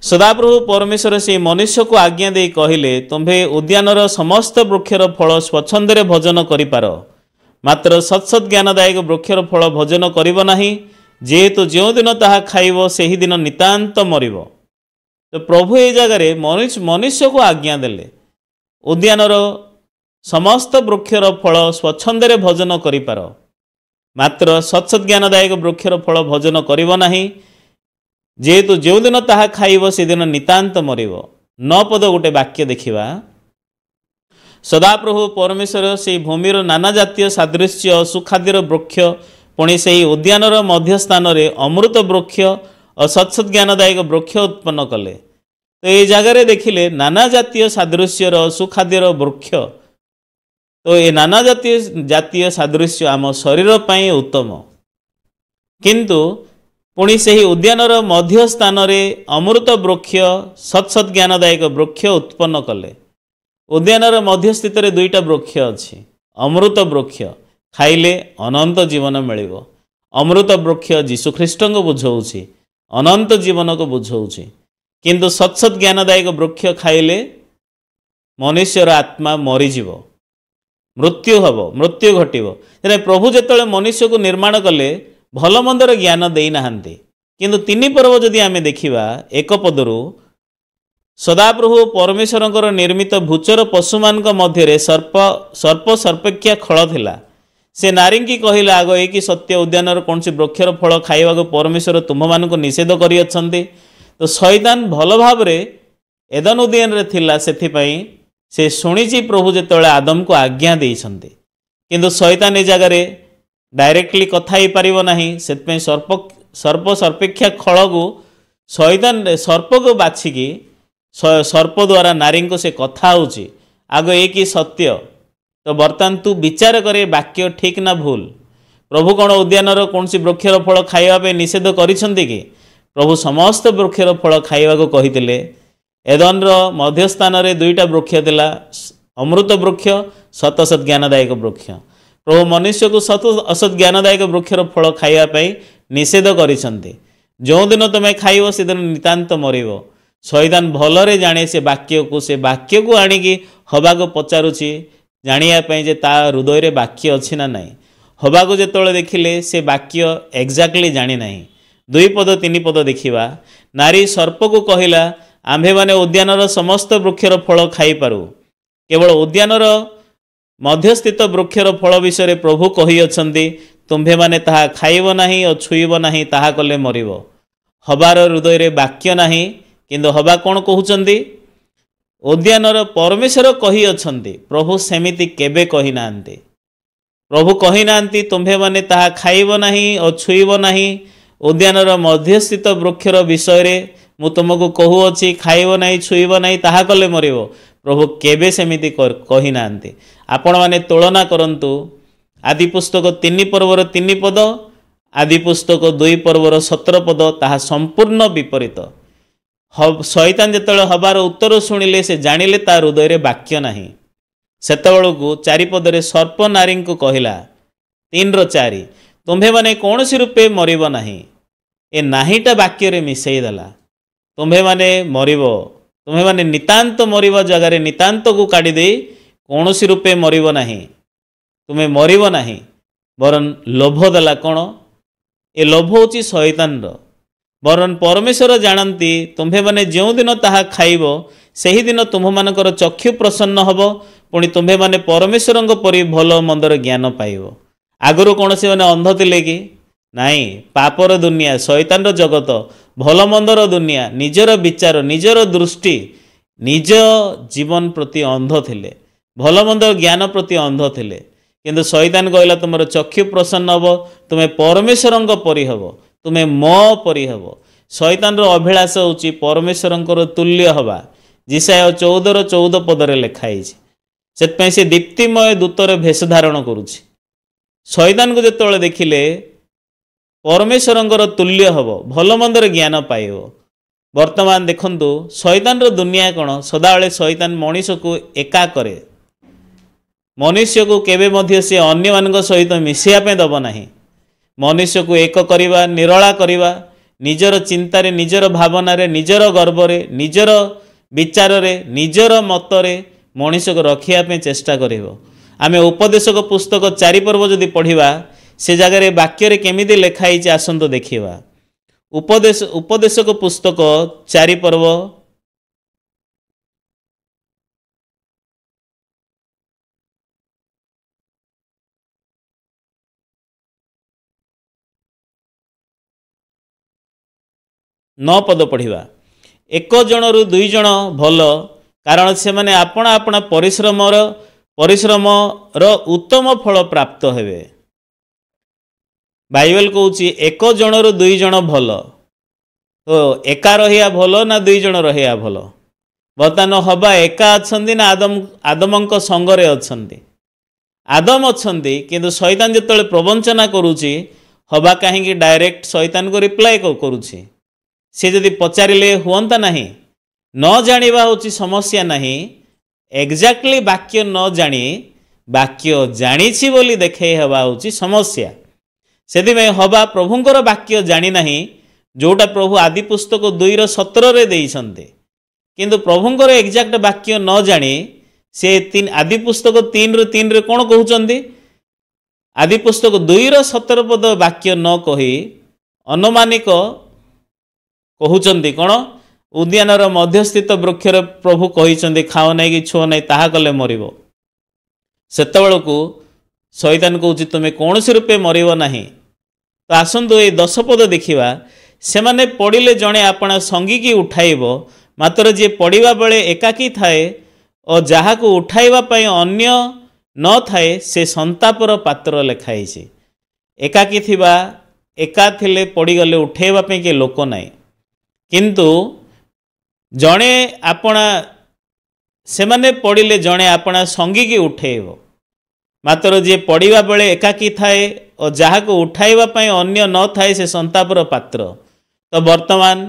S1: सदाप्रभु परमेश्वर से मनुष्य को आज्ञा दे कहले तुम्हें उद्यानर समस्त वृक्षर फल स्वच्छंदे भोजन करिपार मात्र सत्सत ज्ञानदायक वृक्षर फल भोजन करिब नाही जेहेतु जो दिन ताहा खाइब से ही दिन नितांत मरिब तो प्रभु ये जगार मनुष्य को आज्ञा देले उद्यानर समस्त वृक्षर फल स्वच्छंदे भोजन करिपार मात्र सत्सत ज्ञानदायक वृक्षर फल भोजन करिब नाही जेहेतु जो दिन ताहा खाइब से दिन नितांत मरिब 9 पद गोटे वाक्य देखिबा सदाप्रभु परमेश्वर से भूमिर नाना जातीय सादृश्य सुखाद्यर वृक्ष पुणी से उद्यानर मध्य स्थान रे अमृत वृक्ष और सत्सत ज्ञानदायक वृक्ष उत्पन्न कले तो ये जगार देखिले नाना जातीय सादृश्यर सुखाद्यर वृक्ष तो ये नाना जातीय सादृश्य आम शरीर पाई उत्तम किंतु पुणी से उद्यानर मध्य स्थान रे अमृत वृक्ष सत्सत ज्ञानदायक वृक्ष उत्पन्न कले उद्यानर मध्य स्थित 2टा वृक्ष अच्छी अमृत वृक्ष खाइले अनंत जीवन मिलिब अमृत वृक्ष जीशुख्रीष्ट को बुझाऊँगी अनंत जीवन को बुझाऊँगी किंतु सत्सत ज्ञानदायक वृक्ष खाइले मनुष्यर आत्मा मरीज मृत्यु हम मृत्यु घटव प्रभु जिते मनुष्य को निर्माण कले भल मंदर ज्ञान देना किंतु 3 पर्व जदि आम देखा 1 पदरु सदाप्रभु परमेश्वर निर्मित भूचर पशु मान मध्य सर्प सर्पेक्षा खल थिला से नारी की कहला आग एक सत्य उद्यान कौन सी वृक्षर फल खाइबा को परमेश्वर तुम्ह मान को निषेध करी अछंती तो शैतान भल भाव एदन उद्यान रे थिला सेथिपई से शुणिची प्रभु जिते आदम को आज्ञा देइछंती किंतु शैतान ए जगार डायरेक्टली कथा ही पारिबो नाही सेतपई सर्प सर्पेक्षा खल को शैतान सर्प को बाछिकी सर्प द्वारा नारी को से कथा होची आग एक सत्य तो बर्तमान तू विचार करे वाक्य ठीक ना भूल प्रभु कौन उद्यानर कौन सी वृक्षर फल खाइबा निषेध करिसंती कि प्रभु समस्त वृक्षर फल खाइबा को कहितिले एदनर मध्य स्थान रे 2टा वृक्ष थिला अमृत वृक्ष सतसत ज्ञानदायक वृक्ष प्रभु मनुष्य को सत असत ज्ञानदायक वृक्षर फल खाइबा निषेध करिसंती जो दिन तुम्हें खाइब से दिन नितांत मरिब शैतान भलरे जाने से वाक्य को आनिकी हवा को पचारुची जानियापाई जे ता हृदय रे वाक्य अच्छी ना नहीं हवा को जिते देखिले से वाक्य एक्जाक्टली जानी नहीं 2 पद 3 पद देखा नारी सर्प को कहला आम्भे माने उद्यानर समस्त वृक्षर फल खाई पारू केवल उद्यानर मध्यस्थित वृक्षर फल विषय प्रभु कही अछंती तुम्भे माने ताहा खाइब नाही और छुईब नाही ताहा कले मरिब। हबार हृदय रे वाक्य नाही किंतु हबा कौन कहउचंती उद्यानर परमेश्वर कही अछंती प्रभु सेमिति केबे कही नांती। प्रभु कही नांती तुम्भे माने ताहा खाइब नाही और छुईब नाही। उद्यानर मध्यस्थित वृक्षर विषय रे मु तुमको कहूअछि खाइब नाही छुईब नाही ताहा कले मरिब। प्रभु केबे सेमिति कही नांती। आपण माने तुलना करंतु आदि पुस्तक 3 पर्वर 3 पद आदि पुस्तक 2 पर्वर 17 पद ताहा संपूर्ण विपरीत। शैतान जेतବେଳେ हबार उत्तर शुणिले से जानिले तार हृदय रे वाक्य नाही। सेतबेलकु 4 पदरे सर्प नारी को कहला 3:4 तुम्भे माने कौनसी रूपे मरिब नाही। ए नाहीटा वाक्य रे मिसई देला तुम्भे माने मरिब। तुम्हें माने नितांत मरिबा जगार नितांत को काढ़ी दे कौनसी रूपे मरिब नाही। तुम्हें मरिब नाही बरन लोभ देला कौन ए लोभ होची शैतान रो। बरन परमेश्वर जानती तुम्भे माने जो दिन ताहा खाइब सही दिन तुम्ह मानकर चक्षु प्रसन्न हब पुणी तुम्भे माने परमेश्वर परि भल मंदर ज्ञान पाइब। आगुरु कौन से माने अंध थिले कि नाई पापर दुनिया शैतान जगत भल मंदर दुनिया निजर विचार निजर दृष्टि निज जीवन प्रति अंध थिले भल मंदर ज्ञान प्रति अंध थिले। किंतु शैतान कहला तुमर चक्षु प्रसन्न हब तुम्हें परमेश्वर परि हब तुम्हें मो परि हब। शैतान अभिलाष होची परमेश्वर तुल्य हवा। जिसाय 14:14 पदरे लिखाई से से दीप्तिमय दूतर भेष धारण करुछि। शैतान को जेतବେଳେ देखिले परमेश्वर तुल्य हब भल मंदर ज्ञान पाइब। वर्तमान देखंतु शैतान दुनिया कौन सदाबले शैतान मनीष को एका करे। मनुष्य को केबे मध्य से अन्य मान सहित मिसेया दब नाही। मनुष्य को एक करवा निरला करवा निजर चिंतारे निजर भावनारे निजर गर्वरे निजर विचारे निजर मतरे मनुष्य को रखिया चेष्टा करिवो। आमे उपदेशक पुस्तक 4 पर्व जदि पढ़िबा से जगार वाक्य रे केमिति लेखाई आसंतो देखिबा। उपदेशक पुस्तक 4 पर्व 9 पद पढ़िबा। एक जनरु 2 जन भल कारण से माने आपना आपना परिश्रम उत्तम फल प्राप्त हेबे। बाइबल कहूँ एक जनरु 2 जन भल तो एका रहिया भल ना 2 जन रहिया भल। बर्तमान हवा एका अच्छी ना आदम संगरे अच्छी आदम अच्छी किंतु शैतान जिते प्रवंचना करुच्ची हवा कहीं डायरेक्ट शैतान को रिप्लाई करुच्ची। सी जदि पचारे हुआ ना न जाना हूँ समस्या नहीं एक्जाक्टली वाक्य न जानी वाक्य जानी बोली देखे हवा हूँ समस्या। से हवा प्रभुंर वाक्य जानी ना जोटा प्रभु आदि पुस्तक 2:17 देइछन्ते किंतु प्रभुंर एक्जाक्ट वाक्य न जानी से आदि पुस्तक 3:3 कौन कहते आदि पुस्तक 2:17 पद वाक्य न कही अनुमानिक कहते कौन उद्यानर मध्यस्थित वृक्षर प्रभु कही खाओ नहीं कि छुओ नहीं ताहा कले मरिब। सेतबेलकु शैतान कहूँ तुम्हें कौन सी रूपे मरिब नहीं। तो आसतु ये 10 पद देखा से माने पड़िले जड़े आपना संगी की उठाइब मात्र जी पड़ा बेले एकाकी थाए और जहाँ को उठाइबा पई अन्य न थाए से संतापर पात्र लेखाई। एकाकी थिबा एका थिले पड़गले उठाइबा पई के लोक नाई किंतु जड़े आपना से माने पड़िले जड़े आपना संगी की उठेब मात्र जी पड़ा बेले एकाकी थाए और जहाँ को उठाइबा पई अन्य न थाए से संतापर पात्र। तो वर्तमान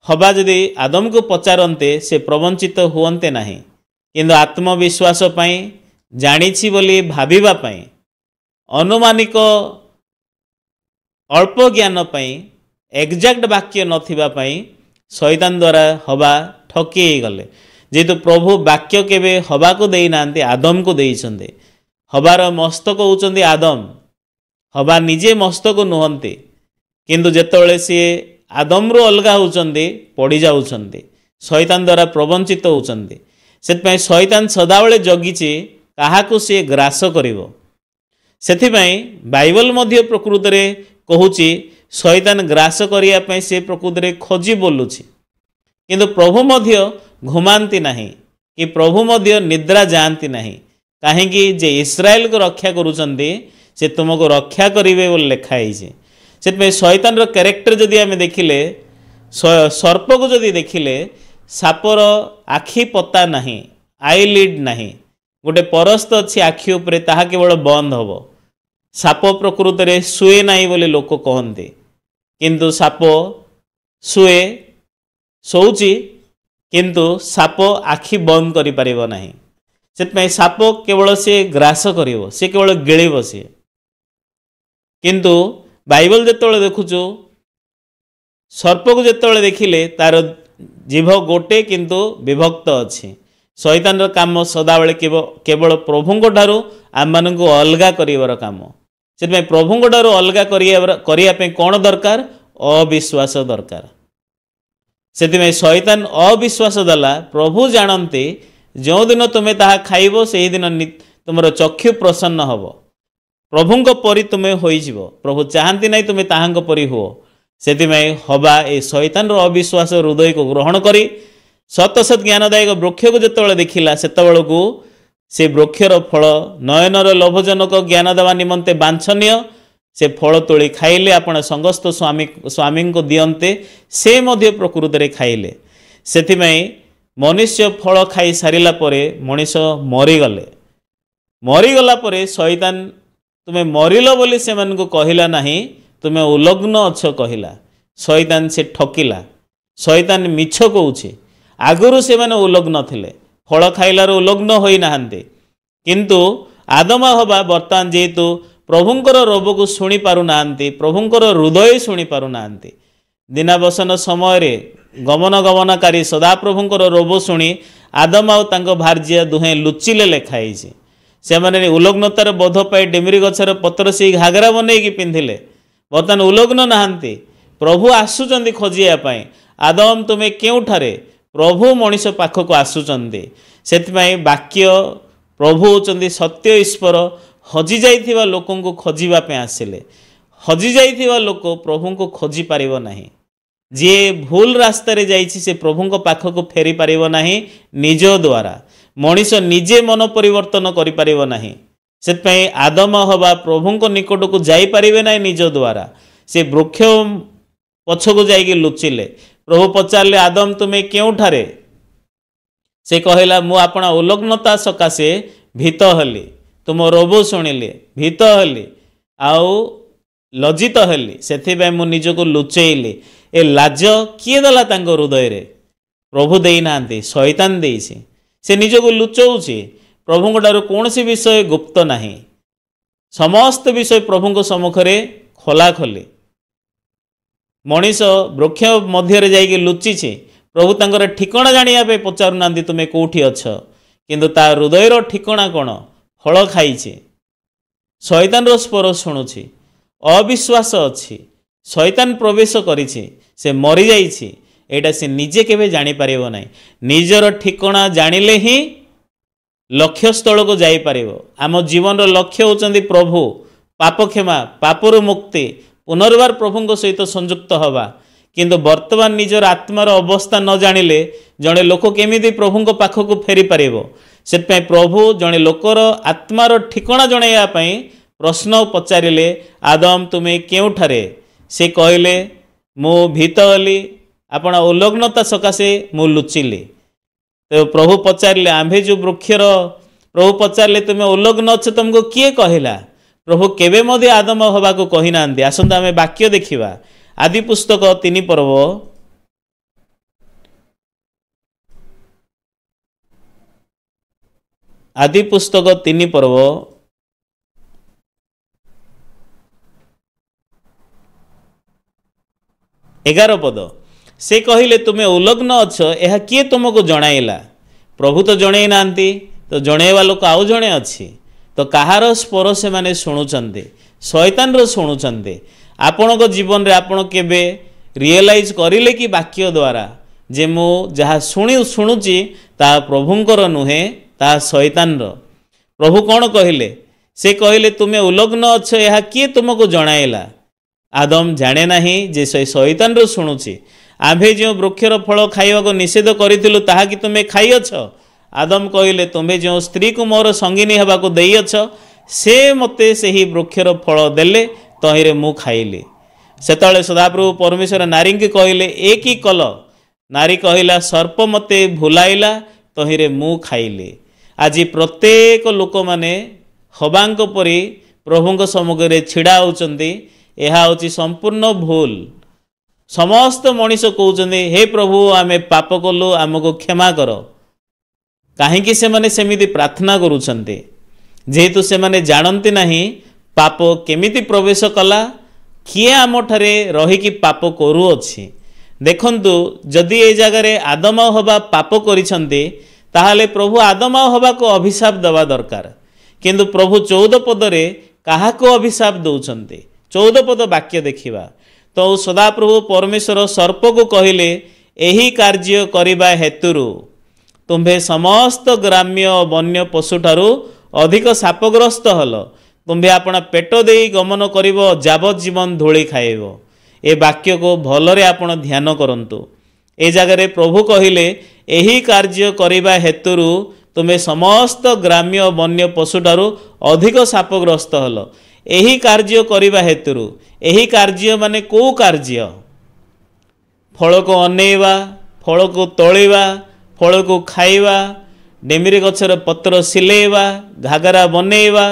S1: हवा जदि आदम को पचारते से प्रवंचित हुवंते नहीं किंतु आत्मविश्वास पाई जानिछि बोली भाबिबा पाई अनुमानिक अल्प ज्ञान पाई एक्जाक्ट वाक्य नथिबा पाई शैतान द्वारा हवा ठकी गले। जेहेतु प्रभु वाक्य केबे हवा को देई नांती आदम को देइछन्ते। हवार मस्तक होउचन्ती आदम हवा निजे मस्तक नुहंती किंतु जेतबेले सी आदम रु अलगा होउचन्ती पड़ी जाउचन्ती शैतान द्वारा प्रवंचित होउचन्ती। सेतपई शैतान सदाबेले जगिछि କାହାକୁ ସିଏ ଗ୍ରାସ କରିବ। ସେଥିପାଇଁ ବାଇବଲ ମଧ୍ୟ ପ୍ରକୃତରେ କହୁଛି ଶୈତାନ ଗ୍ରାସ କରିବା ପାଇଁ ସେ ପ୍ରକୃତରେ ଖୋଜି ବୋଲୁଛି। କିନ୍ତୁ ପ୍ରଭୁ ମଧ୍ୟ ଘୁମାନ୍ତି ନାହିଁ କି ପ୍ରଭୁ ମଧ୍ୟ ନିଦ୍ରା ଯାଆନ୍ତି ନାହିଁ। କାହିଁକି ଯେ ଇସ୍ରାଏଲକୁ ରକ୍ଷା କରୁଛନ୍ତି ସେ ତୁମକୁ ରକ୍ଷା କରିବେ ବୋଲି ଲେଖା ହେଇଛି। ସେଥିପାଇଁ ଶୈତାନର କ୍ୟାରେକ୍ଟର ଯଦି ଆମେ ଦେଖିଲେ, ସର୍ପକୁ ଯଦି ଦେଖିଲେ, ସାପର ଆଖି ପତା ନାହିଁ, ଆଇଲିଡ୍ ନାହିଁ, ଗୋଟେ ପରସ୍ତ ଅଛି ଆଖି ଉପରେ, ତାହା କେବଳ ବନ୍ଦ ହେବ। ସାପ ପ୍ରକୃତରେ ଶୁଏ ନାହିଁ ବୋଲି ଲୋକ କହନ୍ତି, କିନ୍ତୁ ସାପ ଶୋଉଛି, କିନ୍ତୁ ସାପ ଆଖି ବନ୍ଦ କରିପାରିବ ନାହିଁ। ସେଥିପାଇଁ ସାପ କେବଳ ସେ ଗ୍ରାସ କରିବ, ସେ କେବଳ ଗିଳିବ ସିଏ। କିନ୍ତୁ ବାଇବଲ ଯେତେବେଳେ ଦେଖୁଛୁ, ସର୍ପକୁ ଯେତେବେଳେ ଦେଖିଲେ ତାର ଜିଭ ଗୋଟେ କିନ୍ତୁ ବିଭକ୍ତ ଅଛି। ଶୈତାନର କାମ ସଦାବେଳେ କେବଳ ପ୍ରଭୁଙ୍କ ଠାରୁ ଆମମାନଙ୍କୁ ଅଲଗା କରିବାର କାମ। ସେଥିପାଇଁ ପ୍ରଭୁଙ୍କ ଠାରୁ ଅଲଗା କରିବା ପାଇଁ କ'ଣ ଦରକାର? ଅବିଶ୍ୱାସ ଦରକାର। ସେଥିପାଇଁ ଶୈତାନ ଅବିଶ୍ୱାସ ଦେଲା। ପ୍ରଭୁ ଜାଣନ୍ତି ଯେଉଁଦିନ ତୁମେ ତାହା ଖାଇବ ସେହିଦିନ ତୁମର ଚକ୍ଷୁ ପ୍ରସନ୍ନ ହେବ, ପ୍ରଭୁଙ୍କ ପରି ତୁମେ ହୋଇଯିବ। ପ୍ରଭୁ ଚାହାନ୍ତି ନାହିଁ ତୁମେ ତାହାଙ୍କ ପରି ହୁଅ। ସେଥିପାଇଁ ହବା ଏ ଶୈତାନର ଅବିଶ୍ୱାସ ହୃଦୟକୁ ଗ୍ରହଣ କରି ସତ ସତ୍ ଜ୍ଞାନଦାୟକ ବୃକ୍ଷକୁ ଯେତେବେଳେ ଦେଖିଲା, ସେତେବେଳକୁ ସେ ବୃକ୍ଷର ଫଳ ନୟନର ଲୋଭଜନକ, ଜ୍ଞାନ ଦେବା ନିମନ୍ତେ ବାଞ୍ଛନୀୟ, ସେ ଫଳ ତୋଳି ଖାଇଲେ, ଆପଣ ସମସ୍ତ ସ୍ୱାମୀଙ୍କୁ ଦିଅନ୍ତେ, ସେ ମଧ୍ୟ ପ୍ରକୃତରେ ଖାଇଲେ। ସେଥିପାଇଁ ମନୁଷ୍ୟ ଫଳ ଖାଇ ସାରିଲା ପରେ ମଣିଷ ମରିଗଲା ପରେ ଶୈତାନ ତୁମେ ମରିଲ ବୋଲି ସେମାନଙ୍କୁ କହିଲା ନାହିଁ, ତୁମେ ଉଲଗ୍ନ ଅଛ କହିଲା। ଶୈତାନ ସେ ଠକିଲା, ଶୈତାନ ମିଛ କହୁଛି। ଆଗରୁ ସେମାନେ ଉଲଗ୍ନ ଥିଲେ, ଫଳ ଖାଇଲାରୁ ଉଲଗ୍ନ ହୋଇନାହାନ୍ତି। କିନ୍ତୁ ଆଦମ ହବା ବର୍ତ୍ତମାନ ଯେହେତୁ ପ୍ରଭୁଙ୍କର ରୋବକୁ ଶୁଣି ପାରୁନାହାନ୍ତି, ପ୍ରଭୁଙ୍କର ହୃଦୟ ଶୁଣି ପାରୁନାହାନ୍ତି, ଦିନାବସନ ସମୟରେ ଗମନକାରୀ ସଦାପ୍ରଭୁଙ୍କର ରୋବ ଶୁଣି ଆଦମ ଆଉ ତାଙ୍କ ଭାର୍ଯ୍ୟା ଦୁହେଁ ଲୁଚିଲେ ଲେଖା ହେଇଛି। ସେମାନେ ଉଲଗ୍ନତାର ବୋଧ ପାଇ ଡିମିରି ଗଛର ପତ୍ର ସେଇ ଘାଗରା ବନେଇକି ପିନ୍ଧିଲେ। ବର୍ତ୍ତମାନ ଉଲଗ୍ନ ନାହାନ୍ତି, ପ୍ରଭୁ ଆସୁଛନ୍ତି ଖୋଜିବା ପାଇଁ। ଆଦମ ତୁମେ କେଉଁଠାରେ? ପ୍ରଭୁ ମଣିଷ ପାଖକୁ ଆସୁଛନ୍ତି। ସେଥିପାଇଁ ବାକ୍ୟ ପ୍ରଭୁ ହେଉଛନ୍ତି ସତ୍ୟ ଈଶ୍ୱର। ହଜିଯାଇଥିବା ଲୋକଙ୍କୁ ଖୋଜିବା ପାଇଁ ଆସିଲେ। ହଜିଯାଇଥିବା ଲୋକ ପ୍ରଭୁଙ୍କୁ ଖୋଜି ପାରିବ ନାହିଁ। ଯିଏ ଭୁଲ ରାସ୍ତାରେ ଯାଇଛି ସେ ପ୍ରଭୁଙ୍କ ପାଖକୁ ଫେରି ପାରିବ ନାହିଁ ନିଜ ଦ୍ୱାରା। ମଣିଷ ନିଜେ ମନ ପରିବର୍ତ୍ତନ କରିପାରିବ ନାହିଁ। ସେଥିପାଇଁ ଆଦମ ହବା ପ୍ରଭୁଙ୍କ ନିକଟକୁ ଯାଇପାରିବେ ନାହିଁ ନିଜ ଦ୍ୱାରା। ସେ ବୃକ୍ଷ ପଛକୁ ଯାଇକି ଲୁଚିଲେ। ପ୍ରଭୁ ପଚାରିଲେ, ଆଦମ ତୁମେ କେଉଁଠାରେ? ସେ କହିଲା, ମୁଁ ଆପଣ ଉଲଗ୍ନତା ସକାଶେ ଭୀତ ହେଲି, ତୁମ ରୋବ ଶୁଣିଲି, ଭୀତ ହେଲି ଆଉ ଲଜ୍ଜିତ ହେଲି, ସେଥିପାଇଁ ମୁଁ ନିଜକୁ ଲୁଚେଇଲି। ଏ ଲାଜ କିଏ ଦେଲା ତାଙ୍କ ହୃଦୟରେ? ପ୍ରଭୁ ଦେଇନାହାନ୍ତି, ଶୈତାନ ଦେଇଛି। ସେ ନିଜକୁ ଲୁଚଉଛି। ପ୍ରଭୁଙ୍କ ଠାରୁ କୌଣସି ବିଷୟ ଗୁପ୍ତ ନାହିଁ, ସମସ୍ତ ବିଷୟ ପ୍ରଭୁଙ୍କ ସମ୍ମୁଖରେ ଖୋଲାଖୋଲି। ମଣିଷ ବୃକ୍ଷ ମଧ୍ୟରେ ଯାଇକି ଲୁଚିଛି। ପ୍ରଭୁ ତାଙ୍କର ଠିକଣା ଜାଣିବା ପାଇଁ ପଚାରୁନାହାନ୍ତି ତୁମେ କେଉଁଠି ଅଛ, କିନ୍ତୁ ତା ହୃଦୟର ଠିକଣା କ'ଣ? ଫଳ ଖାଇଛି, ଶୈତାନର ସ୍ୱର ଶୁଣୁଛି, ଅବିଶ୍ୱାସ ଅଛି, ଶୈତାନ ପ୍ରବେଶ କରିଛି, ସେ ମରିଯାଇଛି। ଏଇଟା ସେ ନିଜେ କେବେ ଜାଣିପାରିବ ନାହିଁ। ନିଜର ଠିକଣା ଜାଣିଲେ ହିଁ ଲକ୍ଷ୍ୟସ୍ଥଳକୁ ଯାଇପାରିବ। ଆମ ଜୀବନର ଲକ୍ଷ୍ୟ ହେଉଛନ୍ତି ପ୍ରଭୁ, ପାପ କ୍ଷମା, ପାପରୁ ମୁକ୍ତି, ପୁନର୍ବାର ପ୍ରଭୁଙ୍କ ସହିତ ସଂଯୁକ୍ତ ହେବା। କିନ୍ତୁ ବର୍ତ୍ତମାନ ନିଜର ଆତ୍ମାର ଅବସ୍ଥା ନ ଜାଣିଲେ ଜଣେ ଲୋକ କେମିତି ପ୍ରଭୁଙ୍କ ପାଖକୁ ଫେରିପାରିବ? ସେଥିପାଇଁ ପ୍ରଭୁ ଜଣେ ଲୋକର ଆତ୍ମାର ଠିକଣା ଜଣାଇବା ପାଇଁ ପ୍ରଶ୍ନ ପଚାରିଲେ, ଆଦମ ତୁମେ କେଉଁଠାରେ? ସେ କହିଲେ, ମୁଁ ଭୀତ ହେଲି, ଆପଣ ଉଲଗ୍ନତା ସକାଶେ ମୁଁ ଲୁଚିଲି। ତ ପ୍ରଭୁ ପଚାରିଲେ, ଆମ୍ଭେ ଯେଉଁ ବୃକ୍ଷର, ପ୍ରଭୁ ପଚାରିଲେ ତୁମେ ଉଲଗ୍ନ ଅଛ ତୁମକୁ କିଏ କହିଲା? ପ୍ରଭୁ କେବେ ମଧ୍ୟ ଆଦମ ହେବାକୁ କହିନାହାନ୍ତି। ଆସନ୍ତୁ ଆମେ ବାକ୍ୟ ଦେଖିବା। ଆଦି ପୁସ୍ତକ 3 ପର୍ବ ଆଦି ପୁସ୍ତକ 3 ପର୍ବ 11 ପଦ। ସେ କହିଲେ, ତୁମେ ଉଲଗ୍ନ ଅଛ, ଏହା କିଏ ତୁମକୁ ଜଣାଇଲା? ପ୍ରଭୁ ତ ଜଣେଇ ନାହାନ୍ତି, ତ ଜଣେଇବା ଲୋକ ଆଉ ଜଣେ ଅଛି। ତ କାହାର ସ୍ୱର ସେମାନେ ଶୁଣୁଛନ୍ତି? ଶୈତାନର ଶୁଣୁଛନ୍ତି। ଆପଣଙ୍କ ଜୀବନରେ ଆପଣ କେବେ ରିଏଲାଇଜ୍ କରିଲେ କି ବାକ୍ୟ ଦ୍ୱାରା ଯେ ମୁଁ ଯାହା ଶୁଣୁଛି ତାହା ପ୍ରଭୁଙ୍କର ନୁହେଁ, ତାହା ଶୈତାନର? प्रभु कौन कहले से कहले तुम्हें उलग्न अच्छ यह किए तुमको जणाइला। आदम जाने नहीं जे शैतान रो शुणुची आम्भे जो वृक्षर फल खाइबा निषेध करिथिलु ताहा कि तुमे खाइअछ। आदम कहले तुम्हें जो स्त्री को मोर संगिनी हेबाकु देइअछ से मते सेही वृक्षर फल देले तहिरे मु खाइली। सेतले सदाप्रभु परमेश्वर नारी के कहले ए कि कल। नारी कहला सर्प मते भुलाइला तहिरे मु खाइली। आज प्रत्येक लोक माने हबांक परी प्रभुଙ୍କ सम्मुखरे छिड़ा होचंती। यह हूँ संपूर्ण भूल। समस्त मनीष कहते हे प्रभु आमे पाप कलु आमको क्षमा कर। कहीं से माने सेमिति प्रार्थना करुछंती जेहेतु से माने जानती नहीं पाप केमिति प्रवेश कला किए आम ठारे रहीकि पाप करुअछि। देखंतु जदि ए जगार आदम और हवा पाप करिसंती ताहाले प्रभु आदम और हवा को अभिशाप दवा दरकार। किंतु प्रभु 14 पदरे काहाको अभिशाप दौरान 14 पद वाक्य देखिबा तो सदाप्रभु परमेश्वर सर्प को कहले एही कार्य करिबा हेतुरु तुम्भे समस्त ग्राम्य वन्य पशुठारु अधिक सापग्रस्त हल। तुम्भे आपण पेट देई गमन करिब जाबत जीवन धूली खाइब। ए वाक्य को भलरे आपण ध्यान करंतु। ए जगार प्रभु कहले एही कार्य करिबा हेतुरु तुम्हें समस्त ग्राम्य वन्य पशुठारु अधिक सापग्रस्त हल। एही कार्य करिबा हेतुरु एही कार्य माने को कार्य फल को अनेवा फल को तोलिबा फल को खाइबा डेमिरी गछर पत्र सिलेवा घागरा बनेवा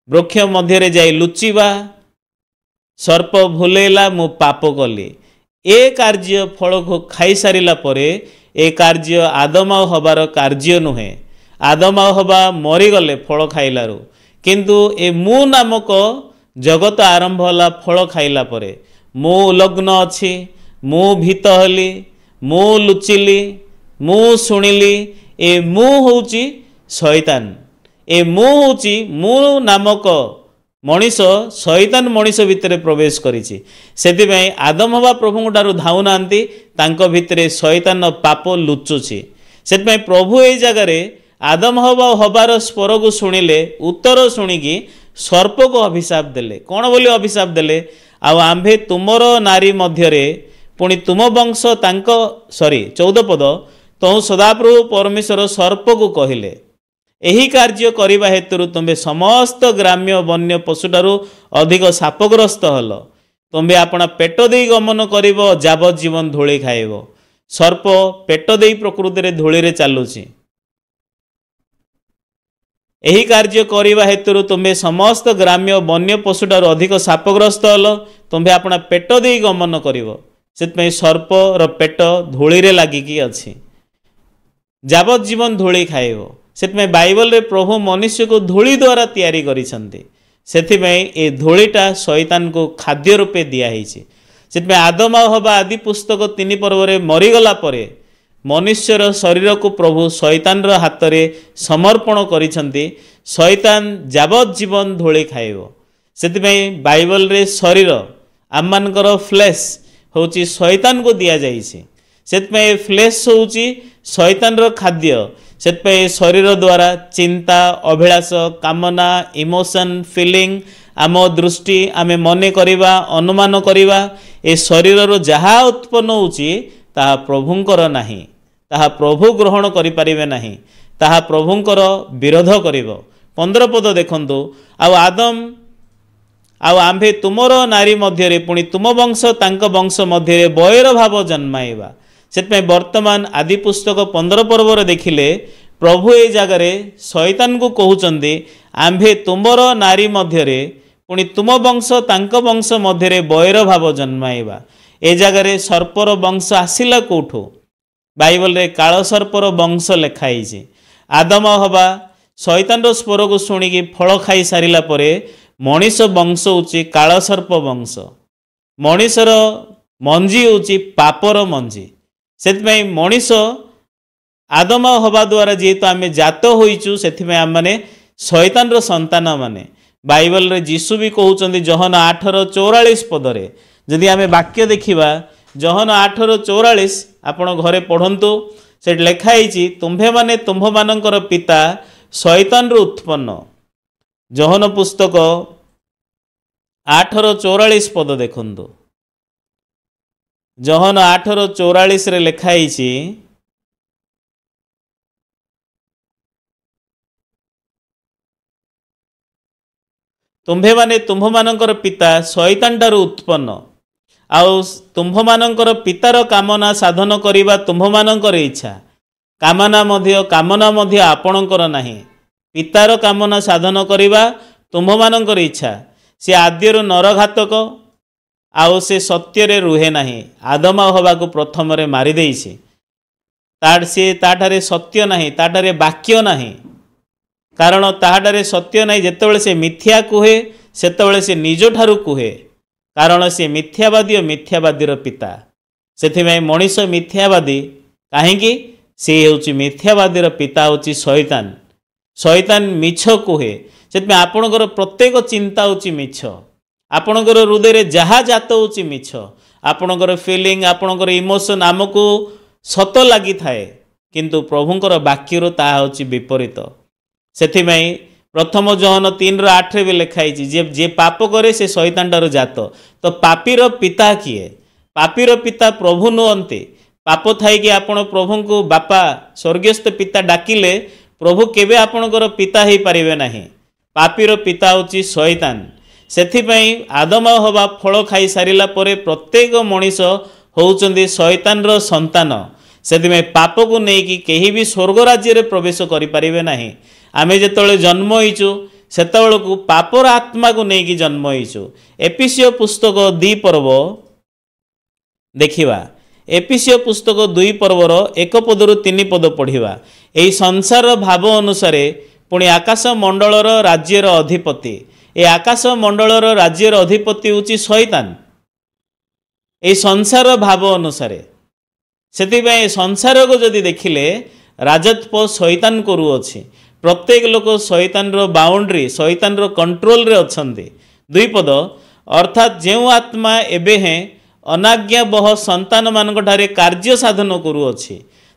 S1: वृक्ष मध्य जाई लुचिबा सर्प भूलेला मु पाप कली। ए कार्य फल को खाई सारिला परे ए कार्य आदम और हबार कार्य नुहे। आदम और हबा मरीगले फल खाइलारू किंतु ए मु नामक जगत आरंभ होला फल खाइला परे। मु उलग्न अच्छी मु भीत हली मु लुचिली मु शुणिली ए मु होची शैतान। ए मु होची मु नामक मनीष शैतान मनीष भितर प्रवेश करिछि। सेतिबें आदम हवा प्रभु ठारू धाउ नांती तांको भितरे शैतान पाप लुचुछि। सेतिबें प्रभु ए जगारे आदम हवा हबार स्वर को शुणिले उत्तर शुणिकी सर्प को अभिशाप देले। कौन बोली अभिशाप देले आउ आम्भे तुमर नारी मध्यरे पुणी तुम वंश तांको 14 पद तो सदाप्रभु परमेश्वर सर्प को कहले एही कार्य करिबा हेतुरु तुम्बे समस्त ग्राम्य वन्य पशुठारु अधिक सापग्रस्त हल। तुम्बे आपण पेट देई गमन करिब जाबत जीवन धूली खाइब। सर्प पेट देई प्रकृति रे धूली रे चालुछि। एही कार्य करिबा हेतुरु तुम्बे समस्त ग्राम्य वन्य पशुठारु अधिक सापग्रस्त हल। तुम्बे आपण पेट देई गमन करिब। सेतपई सर्प र पेट धूली रे लागिकी अछि। जाबत जीवन धूली खाइब। सेतमें बाइबल रे प्रभु मनुष्य को धूली द्वारा तैयारी करिसंती। सेथिमें ए धूलीटा शैतान को खाद्य रूपे दिया हिछि। सेतमें आदम और हवा आदि पुस्तक 3 पर्व रे मरीगला परे मनुष्यर शरीर को प्रभु शैतान रो हाथ रे समर्पण करिसंती। शैतान जाबत जीवन धूली खाइब। सेथिमें बाइबल रे शरीर आममानकर फ्लेश होची शैतान को दिया जाइछि। सेतमें फ्लेश होची शैतान रो खाद्य। सेतपे शरीर द्वारा चिंता अभिलाष कामना इमोशन फीलिंग आम दृष्टि आमे मने करिबा अनुमान करिबा ए शरीर रो जहा उत्पन्न होची ताहा प्रभुंकर नाही। ताहा प्रभु ग्रहण करि परिबे नाही। ताहा प्रभुंकर विरोध करिवो। 15 पद देखंतु आ आदम आ आम्भे तुमर नारी मध्य रे पुणी तुम वंश तांक वंश मध्य रे वैर भाव जन्माइबा। सेतमें वर्तमान आदि पुस्तक 15 पर्व रे देखिले प्रभु ए जगारे शैतान को कहउचंदी आम्भे तुमर नारी मध्य रे पुणी तुम वंश तांक वंश मध्य रे वैर भाव जन्माइबा। ए जगारे सर्पर वंश आसिला कोठो बाइबल रे काल सर्पर वंश लेखाइछि। आदम हवा शैतान रो स्वर को शुणिकी फल खाई सारिला परे मनीष वंश होची काल सर्प वंश। मनीषर मंजी होची पापर मंजी। सेतमें मनीष आदम हवा द्वारा जेहेतु आम जात होइचु सेथिमें आम माने शैतान रो संतान माने। बाइबल रे जीसु भी कहउचंदी जहन 8:44 पदरे जदि आम वाक्य देखिबा जहन 8:44 आपण घरे पढ़ंतु से लेखाई तुम्भे माने तुम्भ मानकर पिता शैतान रु उत्पन्न। जोहन पुस्तक 8:44 पद देखंतु। जोहन 8:44 रे लिखाई छी, तुम्भे माने तुम्भ मानकर पिता शैतान ठारू उत्पन्न, आउ तुम्भ मानकर पितार कामना साधन करिबा तुम्भ मानकर इच्छा, कामना मध्य आपणकर नाही। पितार कामना साधन करिबा तुम्भ मानकर इच्छा। से आद्यरु नरघातक, आउ से सत्य रे रुहे नाही। आदम हवा को प्रथम रे मारी देइछि। से ताठारे सत्य नाही, ताठारे वाक्य नाही। कारण ताहारे सत्य नहीं। जेतेबेले से मिथ्या कुहे सेतेबेले से निज ठारू कुहे। कारण से मिथ्यावादी और मिथ्यावादीर पिता। सेथिमाई मनीष मिथ्यावादी काहेकि से होची मिथ्यावादीर पिता होची शैतान। शैतान मिछ कुहे। सेथिमाई आपणकर प्रत्येक चिंता होची मिछ। आपणकर हृदय रे जहा जात होची मिछ। आपणकर फीलिंग, आपणकर इमोशन आमको सत लागि थाए, किंतु प्रभुंकर वाक्यरो ताहा होची विपरीत। सेथिमाई प्रथम जोहन 3:8 भी लिखाई जे पाप करे से शैतान ठारू जात। तो पापीर पिता किए? पापीर पिता प्रभु नुहंती। पाप थाई कि आपण प्रभु को बापा स्वर्गस्थ पिता डाकिले प्रभु केबे आपणकर पिता ही पारिबे नाही। पापीर पिता होची शैतान। सेथिमाई आदम हवा फल खाई सारिला परे प्रत्येक मनीष होउचंदी शैतान रो संतान। सेथिमाई पाप को नेकी केही भी स्वर्ग राज्य रे प्रवेश करि पारिबे नाही। आमे जेतळे जन्म होइचु सेतबेलकु पापर आत्मा को नेकी जन्म होइचु। एपिसियो पुस्तक 2 पर्व देखिवा। एपिसियो पुस्तक 2 पर्वर 1 पदरु 3 पद पढ़िवा। एई संसार भाव अनुसार पुणी आकाश मंडलर राज्यर अधिपति। ए आकाश मंडलर राज्यर अधिपति होची शैतान। एई संसार भाव अनुसार सेतिबाई संसार को जदि देखिले राजत्व शैतान करू अछि। प्रत्येक लोक शैतान रो बाउंड्री, शैतान रो कंट्रोल रे अछंती। 2 पद अर्थात जेउ आत्मा एबे हैं अनाज्ञा बह संतान मानक ठारे कार्य साधन करू अछि।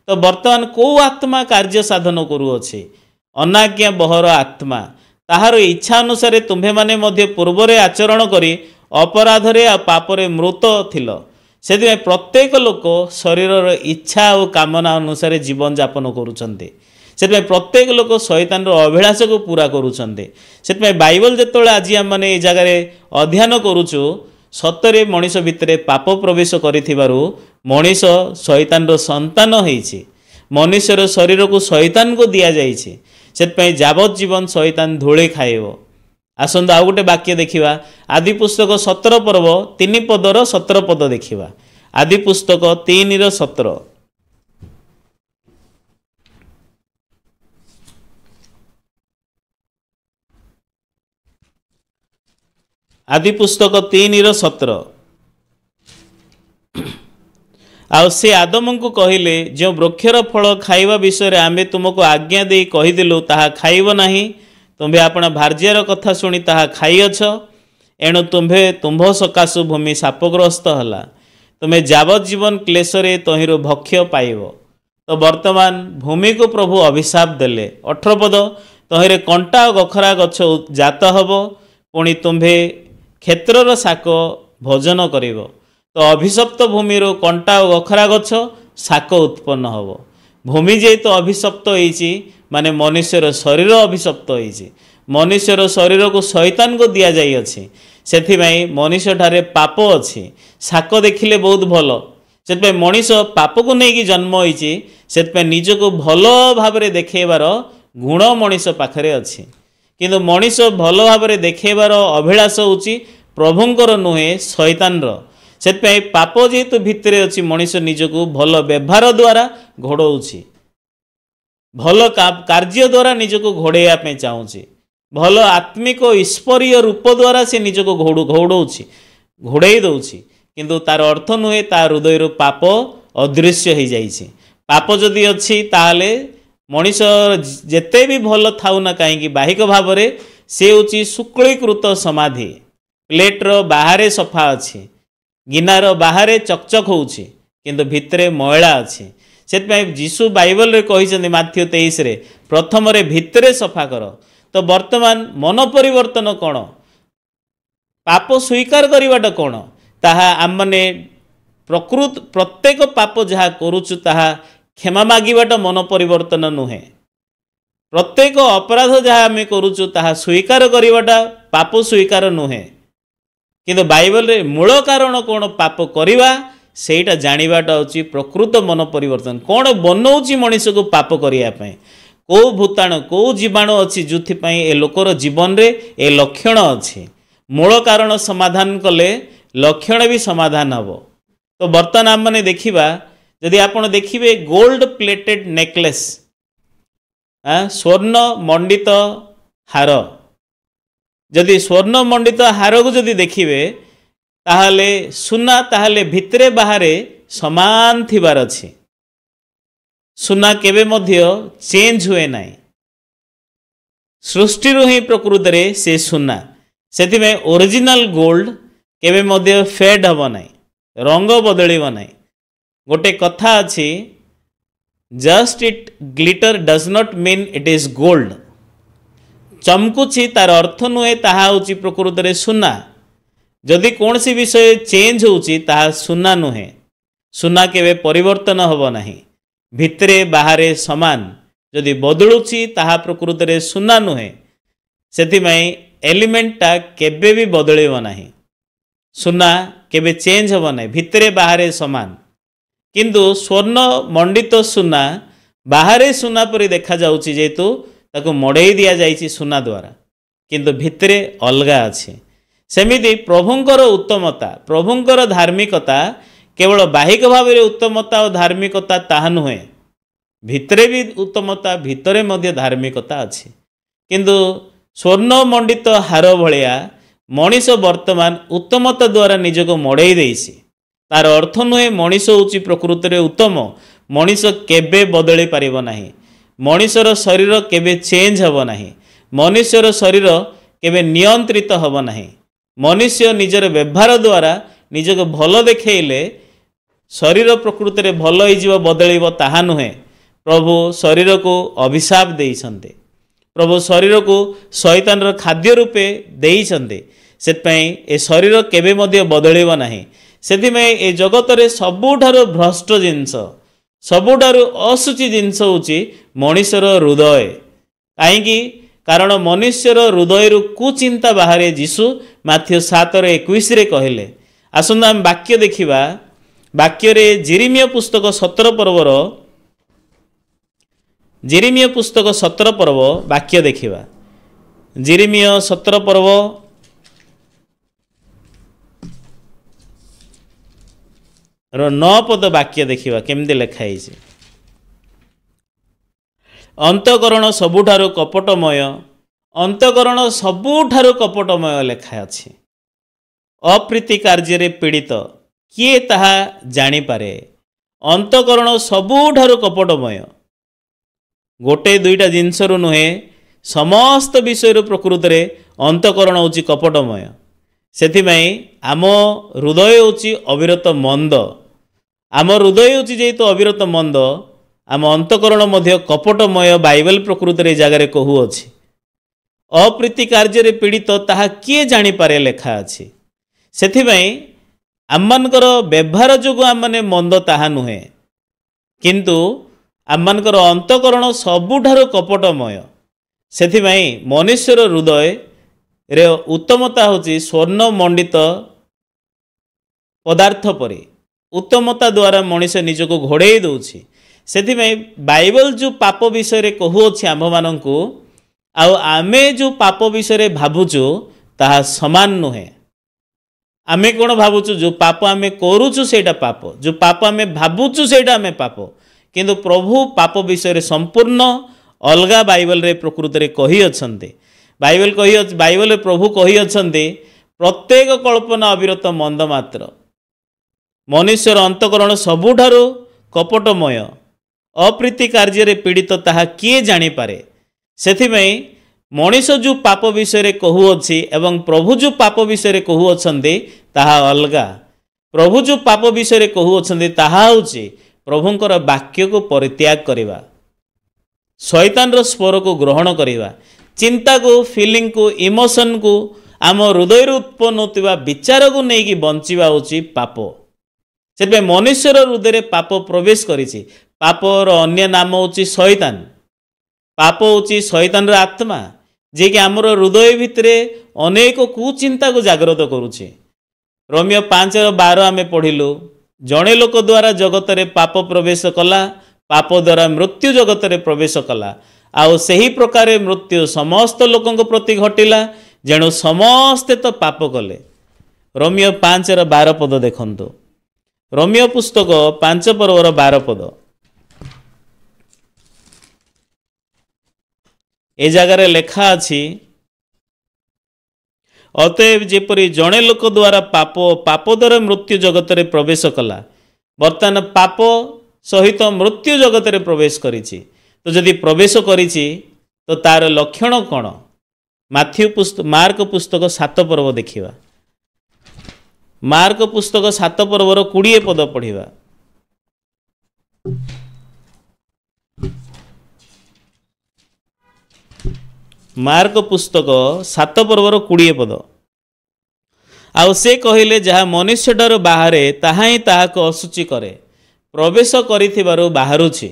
S1: तो वर्तमान को आत्मा कार्य साधन करू अछि? अनाज्ञा बहर आत्मा। ताहार इच्छा अनुसार तुम्भे माने मध्य पूर्व रे आचरण करी अपराध रे आ पाप रे मृत थिल। सेदिमे प्रत्येक लोक शरीर रो इच्छा और कामना अनुसार जीवन यापन करूछंती। सेतमें प्रत्येक लोक शैतान रो अभिलाष को पूरा करूछंते। सेतमें बाइबल जेतोळे आज आम माने ए जगार अध्ययन करूछु सतरे मनीष भितरे पाप प्रवेश करिथिबारु मनीष शैतान रो संतान होईछि। मनुष्यर शरीर को शैतान को दिया जाइछि। सेतमें जावत जीवन शैतान धूळे खाइबो। आसंत आउ गोटे वाक्य देखिवा। आदि पुस्तक 17 पर्व 3 पदर 17 पद देखिवा। आदि पुस्तक 3:17। आदि पुस्तक 3:17। आउ से आदम को कहले जो वृक्षर फल खाइबा विषय आमे तुमको आज्ञा दे कहीदेलु ताहा खाइब नाही। तुम्भे आपण भार्यर कथा शुणी ताहा खाइअछ। एणु तुम्भ सकाशु भूमि शापग्रस्त हला। तुम्हें जावत जीवन क्लेशरे तहिरो भक्ष्य पाइब। तो वर्तमान भूमि को प्रभु अभिशाप देले। 18 पद तहिरे कंटा और गखरा गछ जात हब। पुणी तुम्भे क्षेत्रर शाक भोजन करिब। तो अभिशप्त भूमिर कंटा और गखरा गछ शाक उत्पन्न हब। भूमि जेहेतु अभिशप्त होइछि माने मनुष्यर शरीर अभिशप्त होइछि। मनुष्यर शरीर को शैतान को दिया जाई अछि। सेथिमाई मनुष्य ठारे पाप अछि। शाक देखिले बहुत भल। सेतपे मनीष पाप को नेकी जन्म होइछि। सेतपे निज को भल भाबरे देखेबार गुण मनीष पाखरे अछि। किंतु मनीष भल भाबरे देखेबार अभिलाष होछि प्रभुंकर नुहे शैतान रो। सेतपे पाप जेहेतु भितरे अछि मनीष निज को भल व्यवहार द्वारा घोड़ौछि। भल कार्य द्वारा निज को घोड़ेया पे चाहूँछि। भल आत्मिक ईश्वरीय रूप द्वारा से निज को घोड़ौछि, घोड़े दौछि। किंतु तार अर्थ नुहे तार हृदय पाप अदृश्य हो जाइछि। पाप जदि अछि ताहले मनीष जेते भी भल थाउ ना कहीं बाहिक भाव में से होछि शुक्लीकृत समाधि। प्लेट्र बाहरे सफा अछि, गिनार बाहरे चकचक होछि, किंतु भितरे मैला अछि। से जीशु बाइबल रे कही माथ्यू 23 रे प्रथम रे भितरे सफा कर। तो वर्तमान मन परिवर्तन कौन पाप स्वीकार करवाटा कौन ताहा आम मैंने प्रकृत प्रत्येक पाप जहाँ करुचु ताहा क्षमा मागिबाटा मन परिवर्तन नुहे। प्रत्येक अपराध जहाँ आम करुचु ताहा स्वीकार करवाटा पाप स्वीकार नुहे। किंतु बाइबल रे मूल कारण कौन पाप करवा सेटा जानिबाटा होची प्रकृत मन परिवर्तन कौन बनाऊँच मनीष को पाप करने कौ भूताणु कौ जीवाणु अच्छी जो ए लोकर जीवन रे ए लक्षण अच्छी मूल कारण समाधान कले लक्षण भी समाधान हम। तो बर्तमान आम मैंने देखा जदि आपण देखिए गोल्ड प्लेटेड नेकलेस स्वर्ण मंडित हार जदि स्वर्ण मंडित हार को जदि देखिए ताहले सुना ताहले भितरे बाहरे समान थिबार अछि। सुना केबे मध्य चेंज हुए नाई सृष्टि ही प्रकृत रे से सुना से ओरिजिनल गोल्ड केबे मध्य फेड हब नाई रंग बदलिब नाई। गोटे कथा अछि just it glitter does not mean it is gold. चमकुछि तार अर्थ नुहे ताहा होछि प्रकृत रे सुना। जदि कौन सी विषय चेंज होछि ताहा सुना नुहे। सुना केबे परिवर्तन हब नाही भितरे बाहरे समान जदि बदलुछि ताहा प्रकृत रे सुना नुहे। सेथिमाई एलिमेंटा केबे भी बदलिब नाही सुना केबे चेंज हब नाही भितरे बाहरे समान। किंतु स्वर्ण मंडित सुना बाहरे सुना परि देखा जाउछि जेतु ताको मड़ेई दिया जाइछि सुना द्वारा किंतु भितरे अलगा अछि। सेमिति प्रभुंकर उत्तमता प्रभुंकर धार्मिकता केवल बाहिक भाव में उत्तमता और धार्मिकता ताहा नुहे भितरे भी उत्तमता भितरे मध्य धार्मिकता अछि। किंतु स्वर्ण मंडित हार भलिया मनीष वर्तमान उत्तमता द्वारा निजको मड़ेई देइछि। तार अर्थ नुहे मनीष होछि प्रकृति रे उत्तम। मनीष केबे बदली पारिबो नाही। मनीषर शरीर केबे चेंज हब नाही। मनुष्यर शरीर केबे नियंत्रित हब नाही। मनुष्य निजर व्यवहार द्वारा निजको भल देखैले शरीर प्रकृति रे भल हो बदलिब ताहा नुहे। प्रभु शरीर को अभिशाप देइछन्ते। प्रभु शरीर को शैतान खाद्य रूपे देइछन्ते। सेतपई ए शरीर केबे मध्य बदलिब नाही। सेथिमे ए जगत रे सबुठारो भ्रष्ट जिंस सबुठारो असुचि जिंस होछि मनुष्यर हृदय। काहेकि कारण मनुष्यर हृदय कुचिंता बाहर जीशु माथ्यू 7:21 रे कहले। आसंदा हम वाक्य देखिबा। वाक्य रे जेरेमिया पुस्तक 17 पर्वर जेरेमिया पुस्तक 17 पर्व वाक्य देखिबा। जेरेमिया 17 पर्व रो 9 पद वाक्य देखिबा केमदे लेखा है। अंतकरण सबुठारु कपटमय अंतकरण सबुठारु कपटमय लेखा अछि। अप्रीति कार्य पीड़ित किए ताहा जानी पारे। अंतकरण सबुठारु कपटमय गोटे दुईटा जिनसरु नुहे समस्त विषय प्रकृति रे अंतकरण होछि कपटमय। सेथिमाई आम हृदय होछि अविरत मंद। आम हृदय होछि जेहेतु अविरत मंद आम अंतकरण मध्य कपटमय बाइबल प्रकृति रे जगार कहू अछि। अप्रीति कार्य पीड़ित ताहा किए जानी पारे लेखा अछि। सेथिमाई आममानकर व्यवहार जोगु आमने मंद ताहा नुहे किंतु आममानकर अंतकरण सबुठारु कपटमय। सेथिमाई मनुष्यर हृदय रे उत्तमता होछि स्वर्ण मंडित पदार्थ परि। उत्तमता द्वारा मनुष्य निजको घोड़े दउछि। सेथिमाई बाइबल जो पाप विषय रे कहू अछि आम्भ माननकु आउ आमे जो पाप विषय रे भाबुछु ताहा समान नुहे। आमे कोन भाबुछु जो पाप आमे करूछु सेटा पाप जो पाप आमे भाबुछु सेटा आमे पाप किंतु प्रभु पाप विषय रे संपूर्ण अलगा बाइबल रे प्रकृति रे कही अछन्ते। बाइबल रे प्रभु कही अछन्ते प्रत्येक कल्पना अविरत मंद मात्र। मनुष्यर अंतकरण सबुठारु कपटमय अप्रीति कार्य पीड़ित ताहा किए जानी पारे। सेथिमाई मनीष जो पाप विषय रे कहू अछि एवं प्रभु जो पाप विषय रे कहू अछन्ते ताहा अलगा। प्रभु जो पाप विषय रे कहू अछन्ते ताहा होछि प्रभुंकर वाक्य को परित्याग करिबा, शैतान रो स्वर को ग्रहण करिबा, चिंता को, फीलिंग को, इमोशन को, आम हृदय उत्पन्न होता विचार को लेकिन बंचिबा होची पाप। से मनुष्यर हृदय पाप प्रवेश करिछि। पापर अन्य नाम होची शैतान। पाप होची शैतान रो आत्मा जे कि आमर हृदय भितरे अनेक कुचिंता को जागृत करुछि। रोमियो 5:12 आमे पढ़िलु, जड़े लोक द्वारा जगत रे पाप प्रवेश कला, पाप द्वारा मृत्यु जगत रे प्रवेश कला, आउ सही प्रकार मृत्यु समस्त लोकंक प्रति घटिला, जेणु समस्ते तो पाप कले। रोमियो 5:12 पद देखंतु। रोमियो पुस्तक 5 पर्वर 12 पद। ए जगार लेखा अछि, अतएव जेपरी जड़े लोक द्वारा पाप, पाप द्वारा मृत्यु जगत रे प्रवेश कला, बर्तमान पाप सहित मृत्यु जगत रे प्रवेश करिछि। तो जदि प्रवेश करिछि तो तार लक्षण कौन? मार्क पुस्तक 7 पर्व देखिबा। मार्क पुस्तक 7 पर्वर 20 पद पढ़िबा। मार्क पुस्तक 7 पर्वर 20 पद। आउ से कहिले, जहाँ मनुष्य ठार बाहरे ताहा ही ताहाको असुचि करे, प्रवेश करिथिबारु बाहरुछि।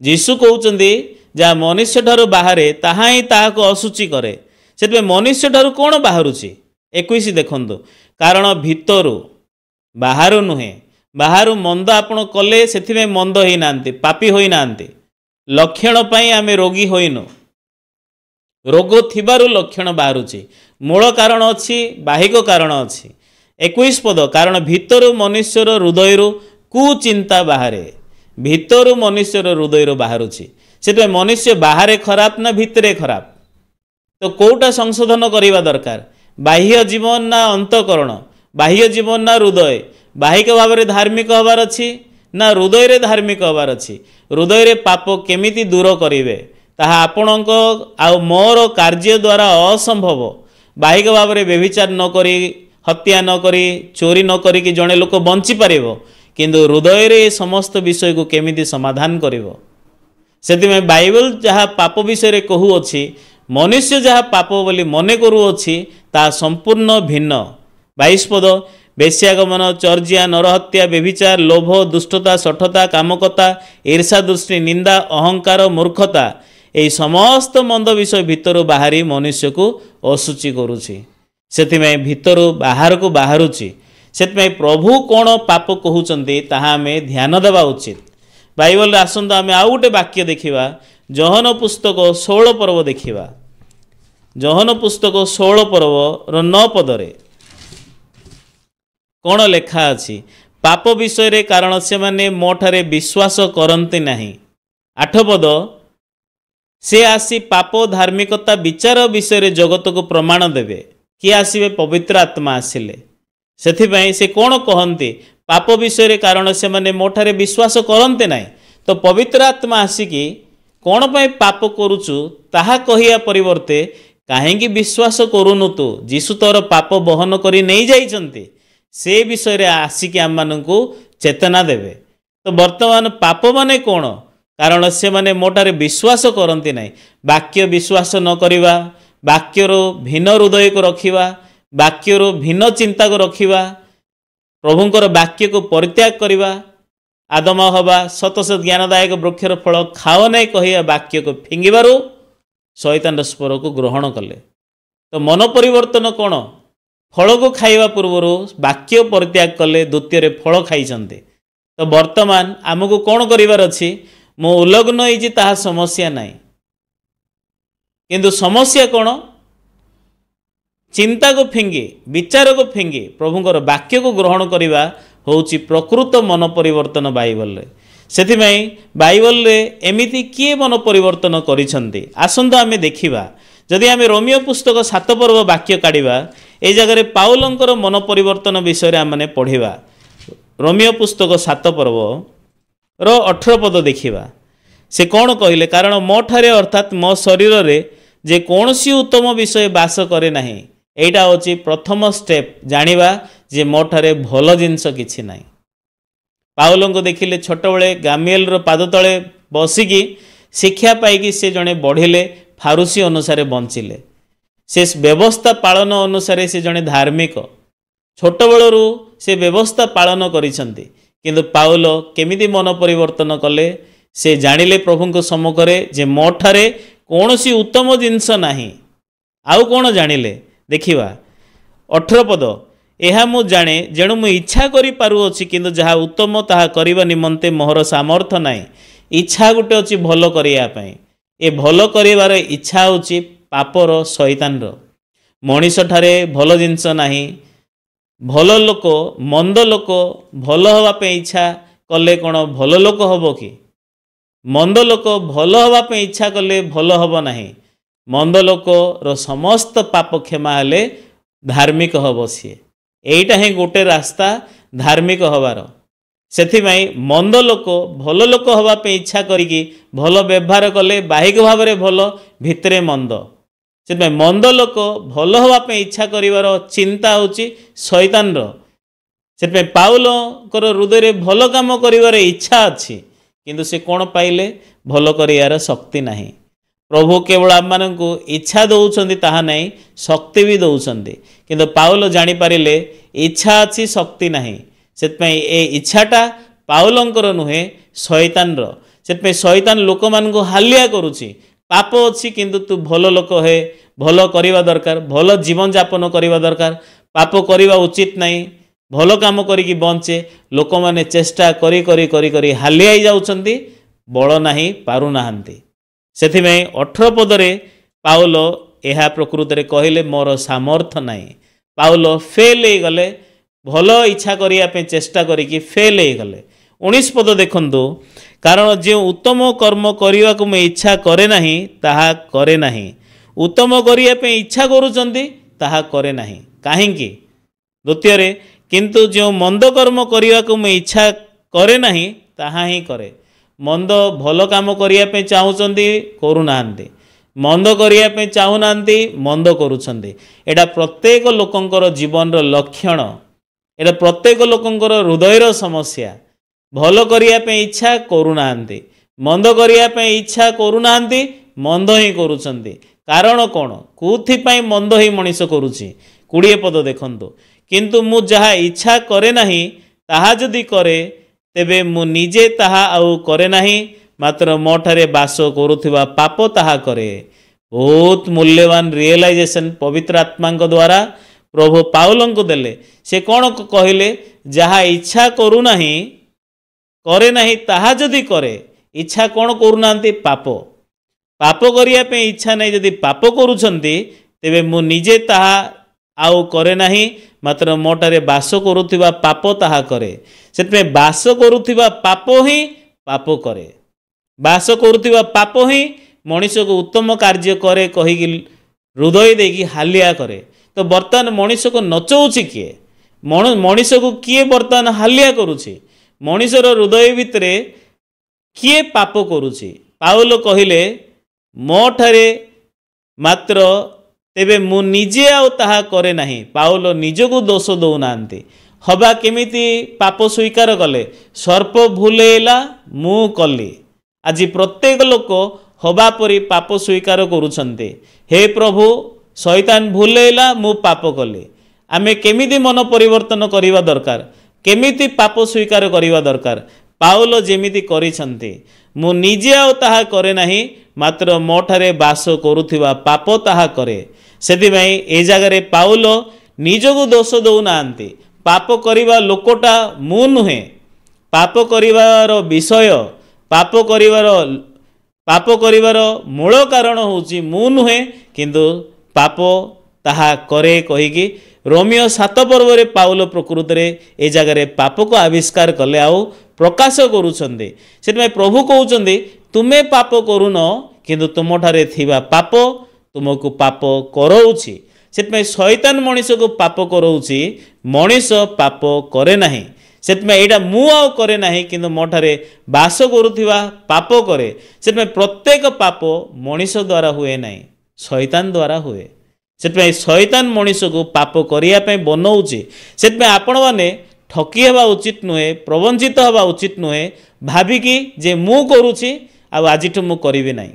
S1: यीशु कहउचंदी, जहाँ मनुष्य ठार बाहरे ताहा ही ताहाको असुचि करे। से मनुष्य ठार कौन बाहरुछि? 21 देखंतु। कारण भितरु बाहरु नुहे, बाहरु मंद आपण कले सेथिमे मंद होई नांती, पापी होई नांती। लक्षण पई आमे रोगी होइनु, रोग थिबारु लक्षण बाहरुछि। मूल कारण अछि, बाहिक कारण अछि। 21 पद, कारण भितरु मनुष्यर हृदयरु कुचिंता बाहरे। भितरु मनुष्यर हृदयरु बाहरुछि। सेते मनुष्य बाहरे खराब ना भितरे खराब? तो कोटा संशोधन करिवा दरकार? बाह्य जीवन ना अंतकरण? बाह्य जीवन ना हृदय? बाहिक भाव में धार्मिक हबार अछि ना हृदय रे धार्मिक हबार अछि? हृदय रे पाप केमिति दूर करिवे ताहा आपणक आ मोर कार्य द्वारा असंभव। बाहिक भाव में व्यभिचार न करी, हत्या न करी, चोरी न करी कि जड़े लोक बंची पारिबो, किंतु हृदय रे समस्त विषय को केमिति समाधान करिवो? सेतिमे बाइबल जहाँ पाप विषय रे कहू अछि, मनुष्य जहाँ पाप बोली मने करू अछि ता संपूर्ण भिन्न। 22 पद, बेश्यागमन, चर्जिया, नरहत्या, व्यभिचार, लोभ, दुष्टता, शठता, कामकता, ईर्षा, दृष्टि, निंदा, अहंकार, मूर्खता, यही समस्त मंद विषय भितर बाहरी मनुष्य को असुचि करुछि। सेतिमे भितर बाहर को बाहरुछि। सेतिमे प्रभु कौन पाप कहउचंती ताहा आमे ध्यान देवा उचित। बाइबल आसंत आमे आउ गोटे वाक्य देखिबा, जोहन पुस्तक 16 पर्व देखिबा। जोहन पुस्तक 16 पर्व 9 पदरे कौन लेखा अछि? पाप विषय रे कारण से माने मोठारे विश्वास करंती नहीं। 8 पद, से आसी पाप धार्मिकता विचार विषय रे जगत को प्रमाण देवे। किए आसीबे? पवित्र आत्मा आसिले। सेथिबाई से कौन कहंती? पाप विषय रे कारण से माने मोठारे विश्वास करंते नहीं। तो पवित्र आत्मा आसिकी कौन पाई पाप करुचु ताहा कहिया परिवर्ते काहेकि विश्वास करूनु तू जीशु तोर पाप बहन करी नहीं जाइछंती, से विषय रे आसिकी आम मानकु चेतना देवे। तो वर्तमान पाप माने कौन? कारण से माने मोटारे विश्वास करंती नहीं। वाक्य विश्वास न करिवा, वाक्यर भिन्न हृदय को रखिवा, वाक्यर भिन्न चिंता को रखिवा, प्रभुंकर वाक्य को परित्याग करिवा, आदम हवा सतसत ज्ञानदायक वृक्षर फल खाओ नहीं कहिया वाक्य को फिंगिबारु शैतान स्वर को ग्रहण कले। तो मन परिवर्तन कौन? फल को खाइबा पूर्वर वाक्य परित्याग कले, द्वितीय फल खाइछन्ते। तो वर्तमान आमको कौन करिवार अछि? मो उल्लग्न होइछि ताहा समस्या नहीं, किंतु समस्या कौन? चिंता को फिंगी, विचार को फिंगी प्रभुंकर वाक्य को ग्रहण करिवा होउछि प्रकृत मन परिवर्तन। बाइबल रे सेथिमै बाइबल रे एमिति किए मन परिवर्तन करिसंती? आसंत आमे देखिबा। जदि आमे रोमियो पुस्तक 7 पर्व वाक्य काढ़िबा, ए जगह पाउलंकर मन परिवर्तन विषय आमने पढ़िबा। रोमियो पुस्तक 7 पर्व 18 पद देखिबा। से कौन कहले? कारण मो ठारे अर्थात मो शरीर रे जे कौनसी उत्तम विषय बास करे नाही। एटा होची प्रथम स्टेप जानिबा जे मो ठारे भल जिंस किछि नाही। पाउल को देखिले छोट बेले गामिएल पाद तले बसिकी शिक्षा पाई से जड़े बढ़िले फारूसी अनुसार बंचिले से व्यवस्था पालन अनुसार से जड़े धार्मिक छोट बेलू से व्यवस्था पालन करिसंती किंतु पाउल केमिति मन परिवर्तन कले से जानिले प्रभु सम्मुखरे जे मोठारे कौनसी उत्तम जिनस नाही आउ कौन जानिले देखिवा 18 पद यह मु जाने जेणु मु इच्छा करि पारुअछि किंतु जहा उत्तम ताहा करिवा निमंते मोहर सामर्थ नाही इच्छा गुटे अछि भलो करिया पई ए भलो करिवार इच्छा होछि पापर शैतान रो मनीष ठारे भलो जिनस नाही भलो लोक मंद लोक भलो हवा पे इच्छा कले कौन भलो लोक हबो कि मंद लोक भलो हवा पे इच्छा कले भलो हबो नाही मंद लोक रो समस्त पाप क्षमा हेले धार्मिक हबो सी एटा ही गोटे रास्ता धार्मिक हबार सेथिमाई मंद लोक भलो लोक हवा पे इच्छा करिकी भलो व्यवहार कले बाहिक भाव में भलो भितरे मंद से मंद लोक भल हाँपे इच्छा कर चिंता होची शैतान से पाउल हृदय भल काम कर इच्छा अच्छी किंतु से कौन पाइले भल कर शक्ति नहीं प्रभु केवल आम मान इच्छा दौरान ताहा नहीं शक्ति भी दौरान किंतु पाउल जानीपारे इच्छा अच्छी शक्ति नहीं से इच्छाटा पाउलंकर नुहे शैतान से शैतान लोक मान हालिया करुची पाप अच्छी किंतु तू भल लोक है भल करवा दरकार भल जीवन यापन करवा दरकार पाप करवा उचित नहीं भल काम करी बंचे लोक मैंने चेष्टा करी करी करी करी हालिया जाउछंती बल नाही पारु नाहंती सेथिमे 18 पदरे पाउल यह प्रकृत में कहले मोर सामर्थ नाही पाउल फेल हो गले भल इच्छा करने चेष्टा करी फेल हो गले 19 पद देखंतु कारण जो उत्तम कर्म करने को मैं इच्छा करे नहीं ताहा करे नहीं उत्तम करने इच्छा करुचंती ताहा करे नहीं कहीं द्वितीय किंतु जो मंद कर्म करने को मैं इच्छा करे नहीं ताहा ही करे मंद भल काम करने चाहूँगी करूना मंद करने चाहूना मंद करुछंती एटा प्रत्येक लोकंकर जीवन लक्षण एटा प्रत्येक लोकंकर हृदयर समस्या भल करने इच्छा करूना मंद करने इच्छा करूना मंद ही करुछंती कारण कौन कौथिपाई मंद ही मनीष करुछि 20 पद देखंतु किंतु मु जहा इच्छा करे नहीं ताहा जदि करे तेबे मु निजे ताहा आउ करे नहीं मात्र मोठारे बास करुथिबा पाप ताहा करे बहुत मूल्यवान रियलाइजेशन पवित्र आत्मा द्वारा प्रभु पाउलंक देले से कौन कहले जहा इच्छा करू नहीं करे नहीं ताहा जदि करे इच्छा कौन करूना पाप पाप करने इच्छा नहीं जदि पाप करुछंती तेबे मु निजे ताहा आउ करे नहीं मात्र मोटारे बास करुथिबा पाप ताहा करे से बास करुथिबा पाप ही पाप करे बास करुथिबा पाप ही मनीष को उत्तम कार्य करे कही हृदय देकी हालिया करे तो बर्तमान मनीष को नचौछि किए मनीष को किए बर्तमान हालिया करुछि मनीषर हृदय भितर किए पाप करुछि पाउल कहिले मो ठारे मात्र तेबे मु निजे आउ ताहा करे नहीं पाउल निजको दोष दौना हवा केमिति पाप स्वीकार कले सर्प भूलेला मु कली आज प्रत्येक लोक हवा परी पाप स्वीकार करुछंते हे प्रभु शैतान भूलेला मु पाप कली आमे केमिति मन परिवर्तन करिवा दरकार केमिति पाप स्वीकार करिवा दरकार पाउल जेमिति करिसंते मु निजे आउ ताहा करे नहीं मात्र मोठारे बास करुथिबा पाप ताहा करे सेथिबाई ए जगारे पाउल निजको दोष दौना पाप करिवा लोकटा मु नुहे पाप करिवार विषय पाप करिवार मूल कारण होची मु नुहे किंतु पाप ताहा करे कहीकि रोमियो 7 पर्व पाउल प्रकृत में ए जगार पाप को आविष्कार कले आउ प्रकाश करुछंते से प्रभु कहउछंती तुमे पाप करुन किंतु तुम ठारे थिबा पाप तुमको पाप करौछि से शैतान मनीष को पाप करौछि मनीष पाप करे नहीं से यहाँ मु आउ करे नहीं किंतु मोठारे बास करुथिबा पाप करे से प्रत्येक पाप मनीष द्वारा हुए नहीं शैतान द्वारा हुए से शैतान मनीष को पाप करने बनाऊँच से आपण मैंने ठकी हेबा उचित नुहे, प्रवंचित हेबा उचित नुहे, भाविकी जे मु करूची आजिठु मु करिबि नाही,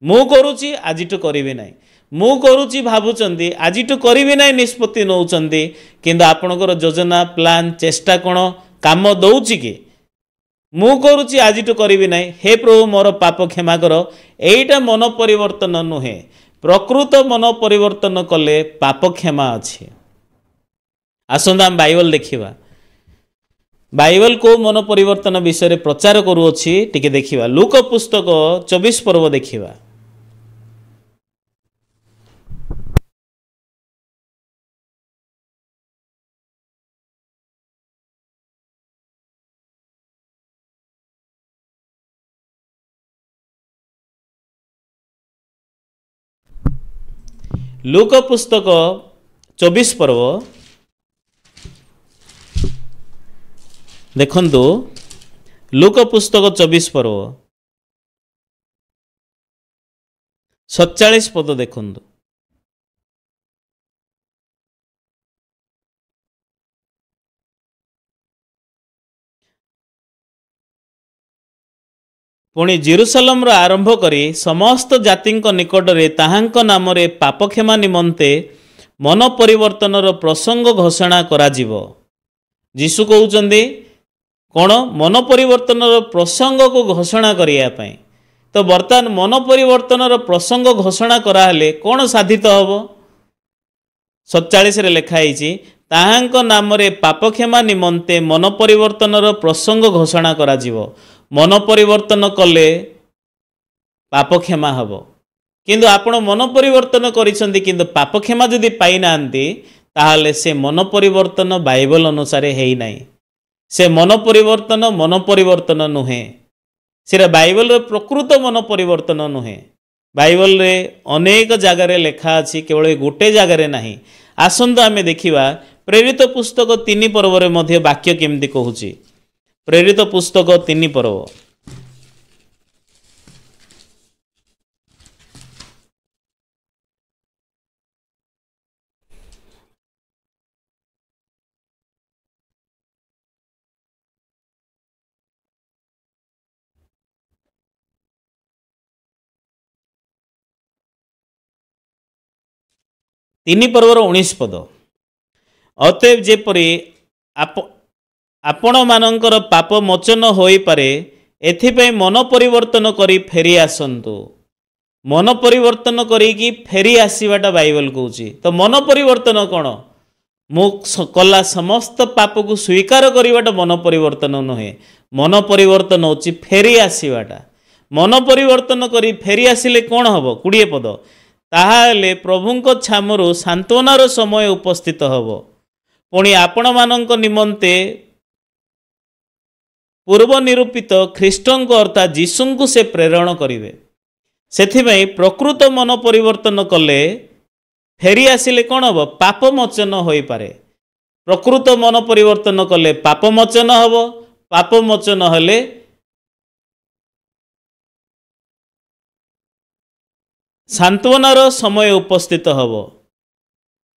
S1: मु करूची आजिठु करिबि नाही, मु करूची भाबुचंदी आजिठु करिबि नाही निष्पत्ति नौचंदी, किंतु आपणकर योजना प्लान चेष्टा कोन काम दउची कि मु करूची आजिठु करिबि नाही, हे प्रभु मोर पाप क्षमा कर, एइटा मन परिवर्तन नुहे। प्रकृत मन परिवर्तन कले पाप क्षमा अछि। आसंदा हम बाइबल देखिबा, बाइबल को मन परिवर्तन विषय रे प्रचार करूअछि टिके देखिबा। लूक पुस्तक 24 पर्व देखिबा। लूक पुस्तक 24 पर्व देखंतु, लूक पुस्तक 24 पर्व 47 पद देखंतु। पुणी जेरुसलम रो आरंभ करी समस्त जातिंक निकट रे ताहांक नाम रे पाप क्षमा निमंते मन परिवर्तन रो प्रसंग घोषणा करा जीवो। यीशु कहउचंदी कोण मन परिवर्तन रो प्रसंग को घोषणा करिया पई। तो वर्तमान मन परिवर्तन रो प्रसंग घोषणा करा हले कोण साधित हबो? 47 रे लिखा हिची, ताहांक नाम रे पाप क्षमा निमंते मन परिवर्तन रो प्रसंग घोषणा करा जीवो। मन परिवर्तन कले पाप क्षमा हबो। किंतु आपण मन परिवर्तन करिसंदी किंतु पाप क्षमा जदि पाई नांती ताहाले से मन परिवर्तन बाइबल अनुसार हेई नाही। से मन परिवर्तन नुहे, सेरा बाइबल रे प्रकृत मन परिवर्तन नुहे। बाइबल रे अनेक जगार लेखा अछि, केवल गोटे जगार नाही। आसंत आमे देखिबा प्रेरित पुस्तक 3 पर्व रे मध्य वाक्य केमती कहूची। प्रेरित पुस्तक 3 पर्व 3 पर्वर 19 पद, अतएव जेपरि आपण मानकर पाप मोचन होई पारे एथिपई मन परिवर्तन करी फेरी आसंतु। मन परिवर्तन करी कि फेरी आसीबाटा बाइबल कहूची। तो मन परिवर्तन कौन? मु कला समस्त पाप को स्वीकार करिवाटा मन परिवर्तन नुहे। मन परिवर्तन होची फेरी आसीबाटा। मन परिवर्तन करी फेरी आसिले कौन हबो? 20 पद, ताहाले प्रभुंक छामरु सांत्वनार समय उपस्थित हबो। पुणी आपण मानक निमंते पूर्व निरूपित ख्रीष्टंक अर्थात जीशुंकु से प्रेरण करिवे। सेथिबई प्रकृत मन परिवर्तन कले फेरी आसिले कौन हबो? पाप मोचन होई पारे। प्रकृत मन परिवर्तन कले पाप मोचन हबो। पाप मोचन हले सांत्वनार समय उपस्थित हबो।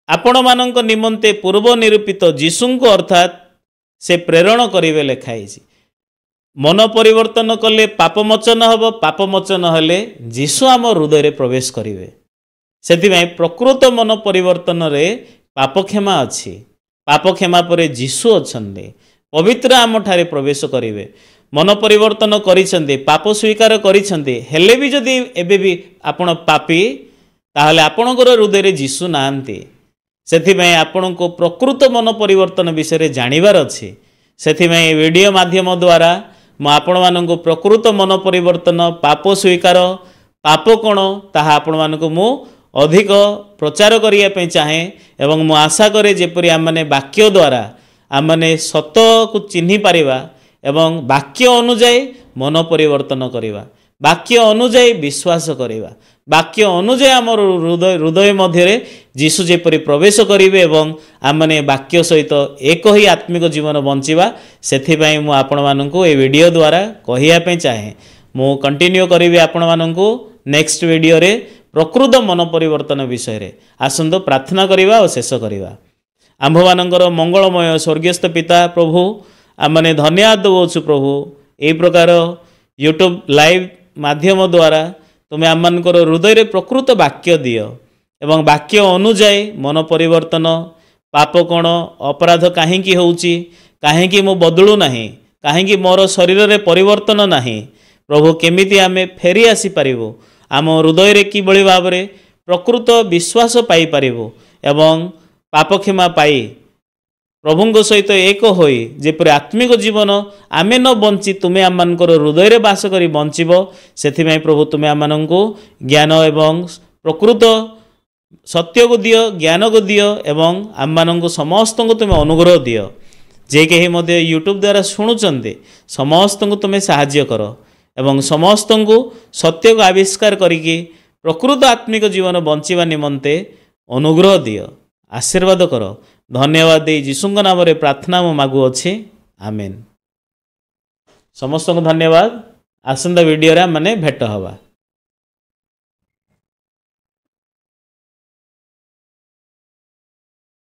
S1: आपण मानक निमंते पूर्व निरूपित जीशुंकु अर्थात से प्रेरण करिवे लेखाई। मन परिवर्तन कले पाप मोचन हबो। पाप मोचन हले जीशु आम हृदय रे प्रवेश करिवे। सेथिबई प्रकृत मन परिवर्तन रे पाप क्षमा अछि। पाप क्षमा परे जीशु अछन्ते, पवित्र आम ठारे प्रवेश करिवे। मन परिवर्तन करिसंते, पाप स्वीकार करिसंते, हेले भी जदि एबे भी आपण पापी ताहले आपणकर हृदय रे जीशु नांती। सेथिबई आपणको प्रकृत मन परिवर्तन विषय जानिबार अछि। सेथिबई वीडियो माध्यम द्वारा मु आपण माननको प्रकृत मन परिवर्तन, पाप स्वीकार, पाप कोण ताहा आपण मानको मु अधिक प्रचार करिया पे चाहे। एवं मु आशा करे जेपरि आमने वाक्य द्वारा आमने सत को चिन्हि पारिबा एवं वाक्य अनुଯାୟୀ मन परिवर्तन करिबा, वाक्य अनुଯାୟୀ विश्वास करिबा, वाक्य अनुଯାୟୀ आमर हृदय मध्य जीशु जेपरि प्रवेश करिवे एवं आमने वाक्य सहित एक ही आत्मिक जीवन बंचिबा। सेथिबई मु आपण माननको ए वीडियो द्वारा कहिया पे चाहे। मु कंटिन्यू करिवे आपण माननको नेक्स्ट वीडियो रे प्रकृत मन परिवर्तन विषय रे। आसंतो प्रार्थना करिबा और शेष करिबा। आम्भमानଙ୍କର मंगलमय स्वर्गस्थ पिता प्रभु आम मैंने धन्यवाद देवछु प्रभु यही प्रकार यूट्यूब लाइव माध्यम द्वारा तुम्हें आम मानकर हृदय प्रकृत वाक्य दियो एवं वाक्य अनुजाई मन परिवर्तन पाप कौन अपराध कहीं होउची कहीं मु बदलू नहीं कहीं मोर शरीर में परिवर्तन नहीं प्रभु केमिति आमे फेरी आसी पारिबो आम हृदय रे किभଳି भाबरे प्रकृत विश्वास पाई पारिबो एवं पाप क्षमा पाई प्रभु सहित एक होई जेपरि आत्मिक जीवन आमे न बंची तुम्हें आम मानकर हृदय रे बास करी बंचिबो सेथिमै प्रभु तुम्हें आम माननकु ज्ञान एवं प्रकृत सत्य को दियो ज्ञान को दियो एवं आम माननकु समस्त को तुम्हें अनुग्रह दियो जे कहीं मध्य यूट्यूब द्वारा शुणुचंते समस्त को तुम्हें साहाय्य कर एवं समस्त को सत्य को आविष्कार करिकी प्रकृत आत्मिक जीवन बंचिबा निमंते अनुग्रह दियो आशीर्वाद कर धन्यवाद दे यीशुଙ୍କ नाम प्रार्थना मु मागु अछि आमेन। समस्त को धन्यवाद। आसंता वीडियो रे माने भेट हवा।